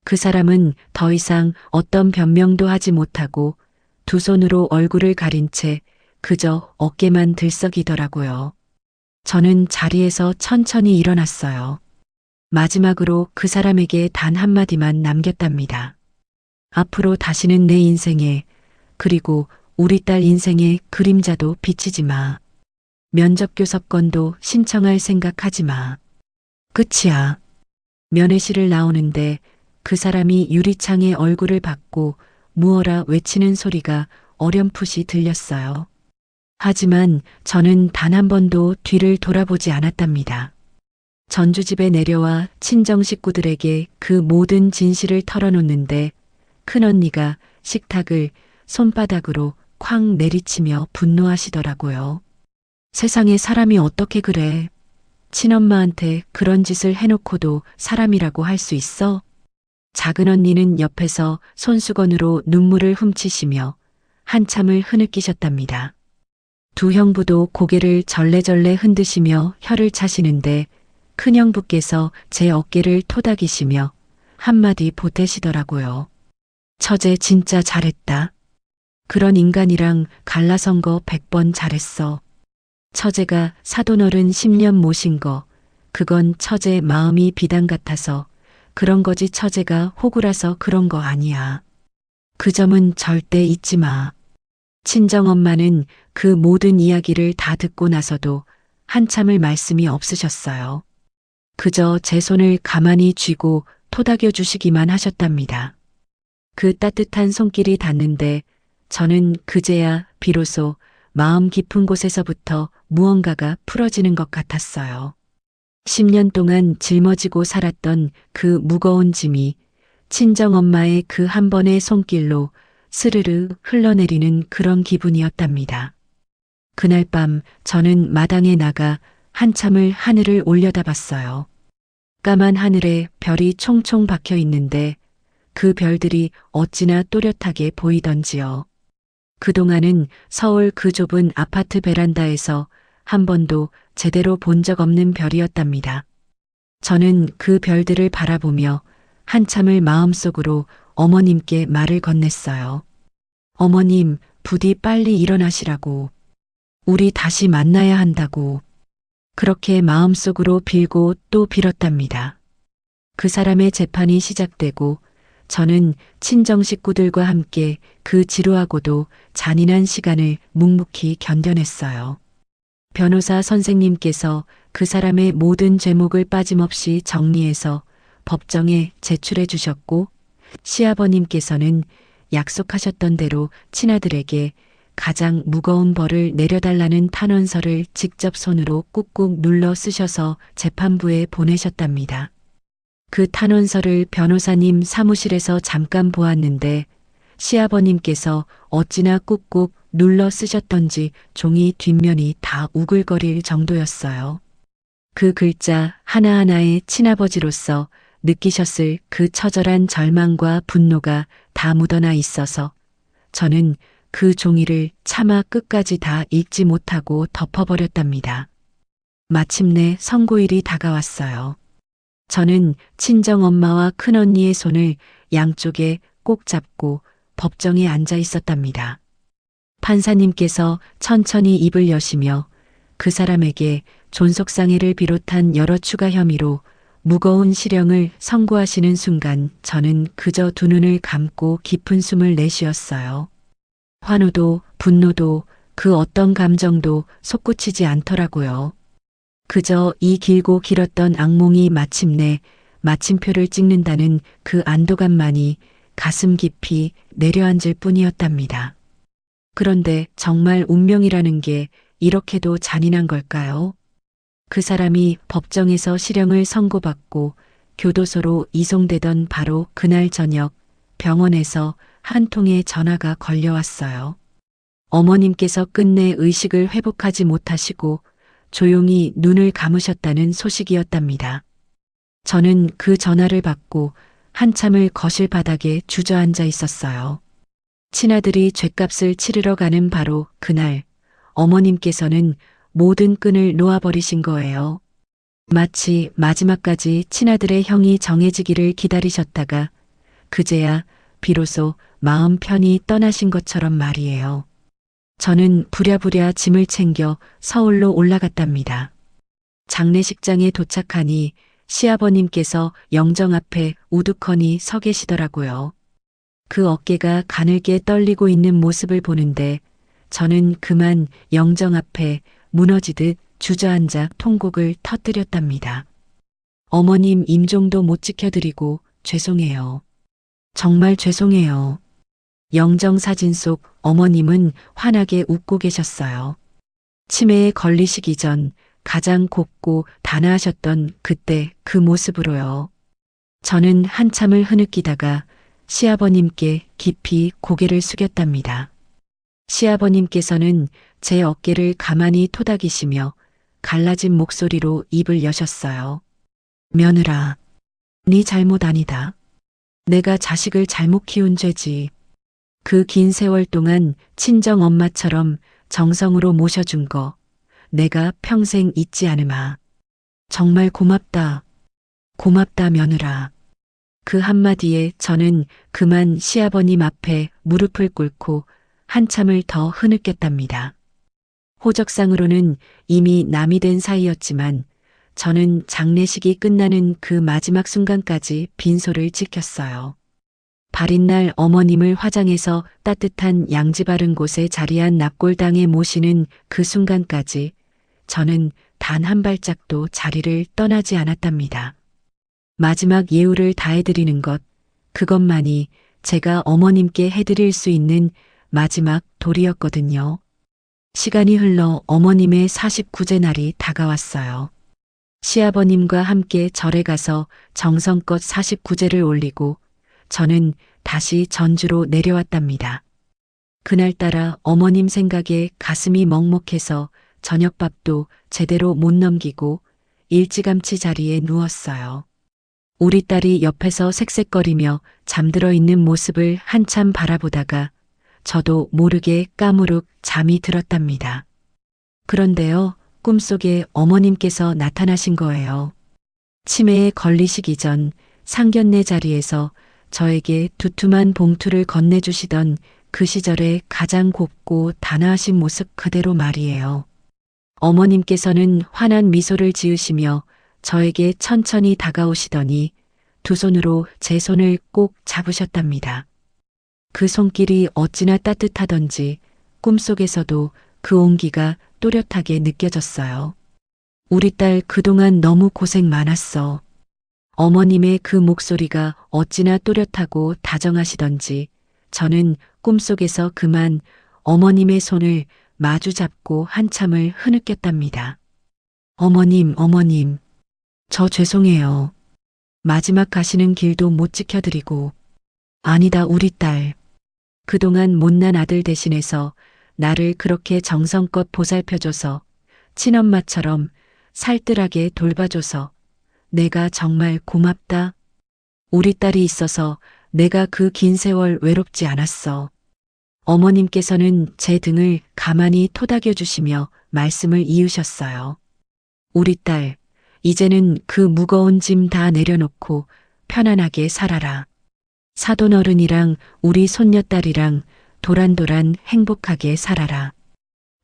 그 사람은 더 이상 어떤 변명도 하지 못하고 두 손으로 얼굴을 가린 채 그저 어깨만 들썩이더라고요. 저는 자리에서 천천히 일어났어요. 마지막으로 그 사람에게 단 한마디만 남겼답니다. 앞으로 다시는 내 인생에, 그리고 우리 딸 인생에 그림자도 비치지 마. 면접 교섭권도 신청할 생각하지 마. 끝이야. 면회실을 나오는데 그 사람이 유리창에 얼굴을 받고 무어라 외치는 소리가 어렴풋이 들렸어요. 하지만 저는 단 한 번도 뒤를 돌아보지 않았답니다. 전주집에 내려와 친정 식구들에게 그 모든 진실을 털어놓는데 큰언니가 식탁을 손바닥으로 쾅 내리치며 분노하시더라고요. 세상에 사람이 어떻게 그래. 친엄마한테 그런 짓을 해놓고도 사람이라고 할 수 있어? 작은 언니는 옆에서 손수건으로 눈물을 훔치시며 한참을 흐느끼셨답니다. 두 형부도 고개를 절레절레 흔드시며 혀를 차시는데 큰형부께서 제 어깨를 토닥이시며 한마디 보태시더라고요. 처제 진짜 잘했다. 그런 인간이랑 갈라선 거 100번 잘했어. 처제가 사돈어른 10년 모신 거, 그건 처제 마음이 비단 같아서 그런 거지 처제가 호구라서 그런 거 아니야. 그 점은 절대 잊지 마. 친정엄마는 그 모든 이야기를 다 듣고 나서도 한참을 말씀이 없으셨어요. 그저 제 손을 가만히 쥐고 토닥여 주시기만 하셨답니다. 그 따뜻한 손길이 닿는데 저는 그제야 비로소 마음 깊은 곳에서부터 무언가가 풀어지는 것 같았어요. 10년 동안 짊어지고 살았던 그 무거운 짐이 친정엄마의 그 한 번의 손길로 스르르 흘러내리는 그런 기분이었답니다. 그날 밤 저는 마당에 나가 한참을 하늘을 올려다봤어요. 까만 하늘에 별이 총총 박혀 있는데 그 별들이 어찌나 또렷하게 보이던지요. 그동안은 서울 그 좁은 아파트 베란다에서 한 번도 제대로 본 적 없는 별이었답니다. 저는 그 별들을 바라보며 한참을 마음속으로 어머님께 말을 건넸어요. 어머님, 부디 빨리 일어나시라고. 우리 다시 만나야 한다고. 그렇게 마음속으로 빌고 또 빌었답니다. 그 사람의 재판이 시작되고 저는 친정 식구들과 함께 그 지루하고도 잔인한 시간을 묵묵히 견뎌냈어요. 변호사 선생님께서 그 사람의 모든 죄목을 빠짐없이 정리해서 법정에 제출해 주셨고 시아버님께서는 약속하셨던 대로 친아들에게 가장 무거운 벌을 내려달라는 탄원서를 직접 손으로 꾹꾹 눌러 쓰셔서 재판부에 보내셨답니다. 그 탄원서를 변호사님 사무실에서 잠깐 보았는데 시아버님께서 어찌나 꾹꾹 눌러 쓰셨던지 종이 뒷면이 다 우글거릴 정도였어요. 그 글자 하나하나에 친아버지로서 느끼셨을 그 처절한 절망과 분노가 다 묻어나 있어서 저는 그 종이를 차마 끝까지 다 읽지 못하고 덮어버렸답니다. 마침내 선고일이 다가왔어요. 저는 친정엄마와 큰언니의 손을 양쪽에 꼭 잡고 법정에 앉아 있었답니다. 판사님께서 천천히 입을 여시며 그 사람에게 존속상해를 비롯한 여러 추가 혐의로 무거운 실형을 선고하시는 순간 저는 그저 두 눈을 감고 깊은 숨을 내쉬었어요. 환호도 분노도 그 어떤 감정도 솟구치지 않더라고요. 그저 이 길고 길었던 악몽이 마침내 마침표를 찍는다는 그 안도감만이 가슴 깊이 내려앉을 뿐이었답니다. 그런데 정말 운명이라는 게 이렇게도 잔인한 걸까요? 그 사람이 법정에서 실형을 선고받고 교도소로 이송되던 바로 그날 저녁 병원에서 한 통의 전화가 걸려왔어요. 어머님께서 끝내 의식을 회복하지 못하시고 조용히 눈을 감으셨다는 소식이었답니다. 저는 그 전화를 받고 한참을 거실 바닥에 주저앉아 있었어요. 친아들이 죗값을 치르러 가는 바로 그날 어머님께서는 모든 끈을 놓아버리신 거예요. 마치 마지막까지 친아들의 형이 정해지기를 기다리셨다가 그제야 비로소 마음 편히 떠나신 것처럼 말이에요. 저는 부랴부랴 짐을 챙겨 서울로 올라갔답니다. 장례식장에 도착하니 시아버님께서 영정 앞에 우두커니 서 계시더라고요. 그 어깨가 가늘게 떨리고 있는 모습을 보는데 저는 그만 영정 앞에 무너지듯 주저앉아 통곡을 터뜨렸답니다. 어머님 임종도 못 지켜드리고 죄송해요. 정말 죄송해요. 영정 사진 속 어머님은 환하게 웃고 계셨어요. 치매에 걸리시기 전 가장 곱고 단아하셨던 그때 그 모습으로요. 저는 한참을 흐느끼다가 시아버님께 깊이 고개를 숙였답니다. 시아버님께서는 제 어깨를 가만히 토닥이시며 갈라진 목소리로 입을 여셨어요. 며느라, 네 잘못 아니다. 내가 자식을 잘못 키운 죄지. 그 긴 세월 동안 친정 엄마처럼 정성으로 모셔준 거 내가 평생 잊지 않으마. 정말 고맙다. 고맙다 며느라. 그 한마디에 저는 그만 시아버님 앞에 무릎을 꿇고 한참을 더 흐느꼈답니다. 호적상으로는 이미 남이 된 사이였지만 저는 장례식이 끝나는 그 마지막 순간까지 빈소를 지켰어요. 발인 날 어머님을 화장해서 따뜻한 양지 바른 곳에 자리한 납골당에 모시는 그 순간까지 저는 단 한 발짝도 자리를 떠나지 않았답니다. 마지막 예우를 다해드리는 것, 그것만이 제가 어머님께 해드릴 수 있는 마지막 도리였거든요. 시간이 흘러 어머님의 49제 날이 다가왔어요. 시아버님과 함께 절에 가서 정성껏 49제를 올리고 저는 다시 전주로 내려왔답니다. 그날따라 어머님 생각에 가슴이 먹먹해서 저녁밥도 제대로 못 넘기고 일찌감치 자리에 누웠어요. 우리 딸이 옆에서 색색거리며 잠들어 있는 모습을 한참 바라보다가 저도 모르게 까무룩 잠이 들었답니다. 그런데요, 꿈속에 어머님께서 나타나신 거예요. 치매에 걸리시기 전 상견례 자리에서 저에게 두툼한 봉투를 건네주시던 그 시절의 가장 곱고 단아하신 모습 그대로 말이에요. 어머님께서는 환한 미소를 지으시며 저에게 천천히 다가오시더니 두 손으로 제 손을 꼭 잡으셨답니다. 그 손길이 어찌나 따뜻하던지 꿈속에서도 그 온기가 또렷하게 느껴졌어요. 우리 딸 그동안 너무 고생 많았어. 어머님의 그 목소리가 어찌나 또렷하고 다정하시던지 저는 꿈속에서 그만 어머님의 손을 마주 잡고 한참을 흐느꼈답니다. 어머님, 어머님, 저 죄송해요. 마지막 가시는 길도 못 지켜드리고. 아니다, 우리 딸. 그동안 못난 아들 대신해서 나를 그렇게 정성껏 보살펴줘서 친엄마처럼 살뜰하게 돌봐줘서 내가 정말 고맙다. 우리 딸이 있어서 내가 그 긴 세월 외롭지 않았어. 어머님께서는 제 등을 가만히 토닥여 주시며 말씀을 이으셨어요. 우리 딸, 이제는 그 무거운 짐 다 내려놓고 편안하게 살아라. 사돈 어른이랑 우리 손녀딸이랑 도란도란 행복하게 살아라.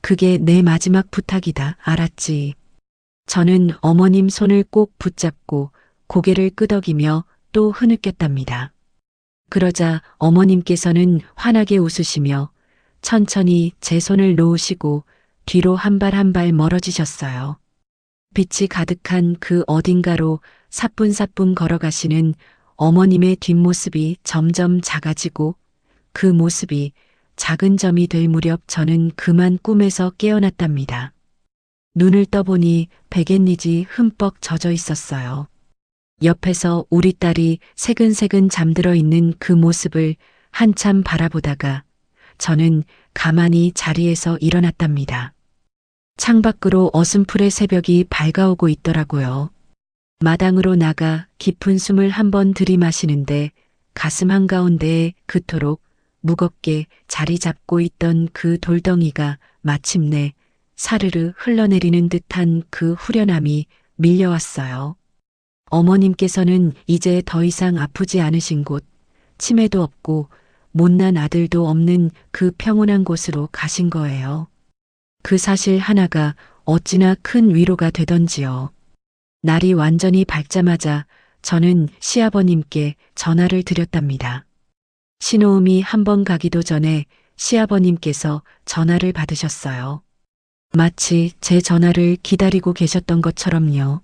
그게 내 마지막 부탁이다. 알았지? 저는 어머님 손을 꼭 붙잡고 고개를 끄덕이며 또 흐느꼈답니다. 그러자 어머님께서는 환하게 웃으시며 천천히 제 손을 놓으시고 뒤로 한 발 한 발 멀어지셨어요. 빛이 가득한 그 어딘가로 사뿐사뿐 걸어가시는 어머님의 뒷모습이 점점 작아지고 그 모습이 작은 점이 될 무렵 저는 그만 꿈에서 깨어났답니다. 눈을 떠보니 백엔니지 흠뻑 젖어 있었어요. 옆에서 우리 딸이 새근새근 잠들어 있는 그 모습을 한참 바라보다가 저는 가만히 자리에서 일어났답니다. 창밖으로 어슴푸레 새벽이 밝아오고 있더라고요. 마당으로 나가 깊은 숨을 한번 들이마시는데 가슴 한가운데에 그토록 무겁게 자리 잡고 있던 그 돌덩이가 마침내 사르르 흘러내리는 듯한 그 후련함이 밀려왔어요. 어머님께서는 이제 더 이상 아프지 않으신 곳, 치매도 없고 못난 아들도 없는 그 평온한 곳으로 가신 거예요. 그 사실 하나가 어찌나 큰 위로가 되던지요. 날이 완전히 밝자마자 저는 시아버님께 전화를 드렸답니다. 신호음이 한 번 가기도 전에 시아버님께서 전화를 받으셨어요. 마치 제 전화를 기다리고 계셨던 것처럼요.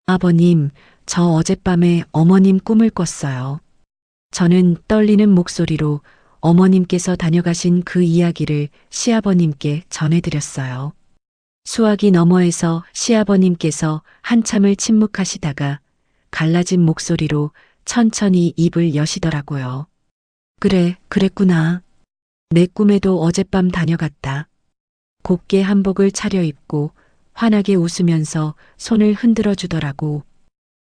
아버님, 저 어젯밤에 어머님 꿈을 꿨어요. 저는 떨리는 목소리로 어머님께서 다녀가신 그 이야기를 시아버님께 전해드렸어요. 수화기 너머에서 시아버님께서 한참을 침묵하시다가 갈라진 목소리로 천천히 입을 여시더라고요. 그래, 그랬구나. 내 꿈에도 어젯밤 다녀갔다. 곱게 한복을 차려입고 환하게 웃으면서 손을 흔들어 주더라고.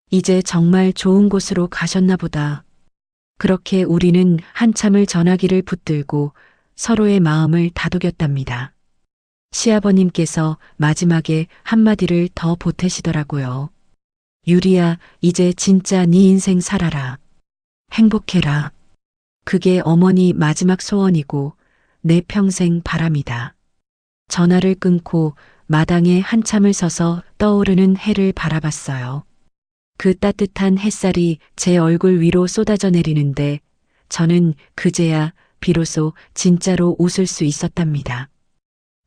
이제 정말 좋은 곳으로 가셨나 보다. 그렇게 우리는 한참을 전화기를 붙들고 서로의 마음을 다독였답니다. 시아버님께서 마지막에 한마디를 더 보태시더라고요. 유리야, 이제 진짜 네 인생 살아라. 행복해라. 그게 어머니 마지막 소원이고 내 평생 바람이다. 전화를 끊고 마당에 한참을 서서 떠오르는 해를 바라봤어요. 그 따뜻한 햇살이 제 얼굴 위로 쏟아져 내리는데 저는 그제야 비로소 진짜로 웃을 수 있었답니다.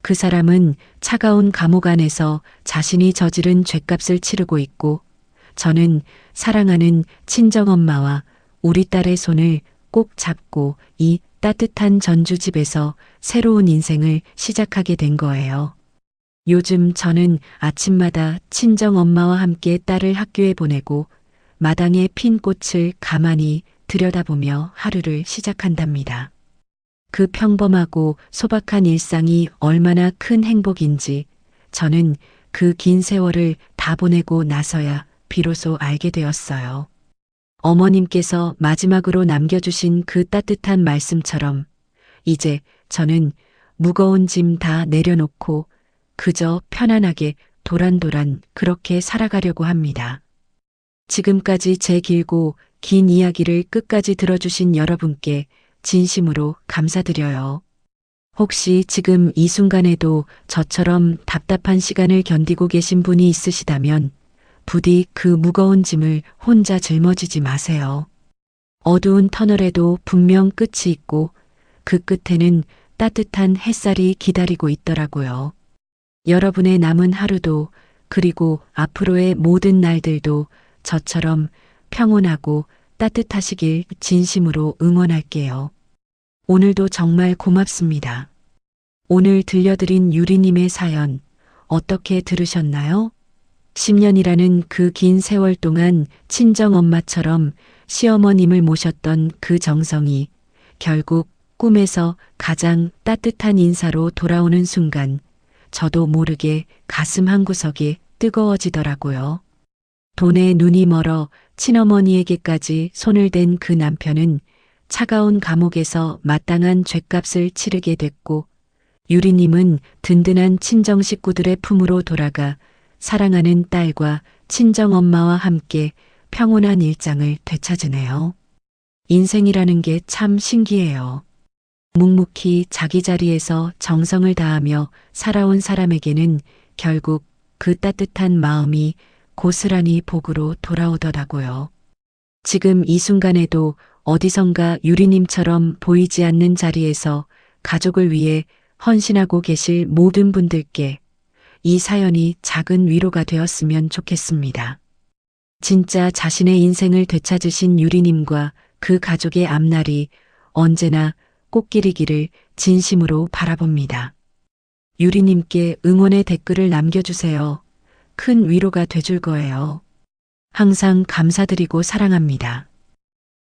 그 사람은 차가운 감옥 안에서 자신이 저지른 죗값을 치르고 있고 저는 사랑하는 친정엄마와 우리 딸의 손을 꼭 잡고 이 따뜻한 전주집에서 새로운 인생을 시작하게 된 거예요. 요즘 저는 아침마다 친정 엄마와 함께 딸을 학교에 보내고 마당에 핀 꽃을 가만히 들여다보며 하루를 시작한답니다. 그 평범하고 소박한 일상이 얼마나 큰 행복인지 저는 그 긴 세월을 다 보내고 나서야 비로소 알게 되었어요. 어머님께서 마지막으로 남겨주신 그 따뜻한 말씀처럼 이제 저는 무거운 짐 다 내려놓고 그저 편안하게 도란도란 그렇게 살아가려고 합니다. 지금까지 제 길고 긴 이야기를 끝까지 들어주신 여러분께 진심으로 감사드려요. 혹시 지금 이 순간에도 저처럼 답답한 시간을 견디고 계신 분이 있으시다면 부디 그 무거운 짐을 혼자 짊어지지 마세요. 어두운 터널에도 분명 끝이 있고 그 끝에는 따뜻한 햇살이 기다리고 있더라고요. 여러분의 남은 하루도 그리고 앞으로의 모든 날들도 저처럼 평온하고 따뜻하시길 진심으로 응원할게요. 오늘도 정말 고맙습니다. 오늘 들려드린 유리님의 사연 어떻게 들으셨나요? 10년이라는 그 긴 세월 동안 친정엄마처럼 시어머님을 모셨던 그 정성이 결국 꿈에서 가장 따뜻한 인사로 돌아오는 순간 저도 모르게 가슴 한구석이 뜨거워지더라고요. 돈에 눈이 멀어 친어머니에게까지 손을 댄 그 남편은 차가운 감옥에서 마땅한 죗값을 치르게 됐고 유리님은 든든한 친정 식구들의 품으로 돌아가 사랑하는 딸과 친정엄마와 함께 평온한 일상을 되찾으네요. 인생이라는 게 참 신기해요. 묵묵히 자기 자리에서 정성을 다하며 살아온 사람에게는 결국 그 따뜻한 마음이 고스란히 복으로 돌아오더라고요. 지금 이 순간에도 어디선가 유리님처럼 보이지 않는 자리에서 가족을 위해 헌신하고 계실 모든 분들께 이 사연이 작은 위로가 되었으면 좋겠습니다. 진짜 자신의 인생을 되찾으신 유리님과 그 가족의 앞날이 언제나 꽃길이기를 진심으로 바라봅니다. 유리님께 응원의 댓글을 남겨주세요. 큰 위로가 돼줄 거예요. 항상 감사드리고 사랑합니다.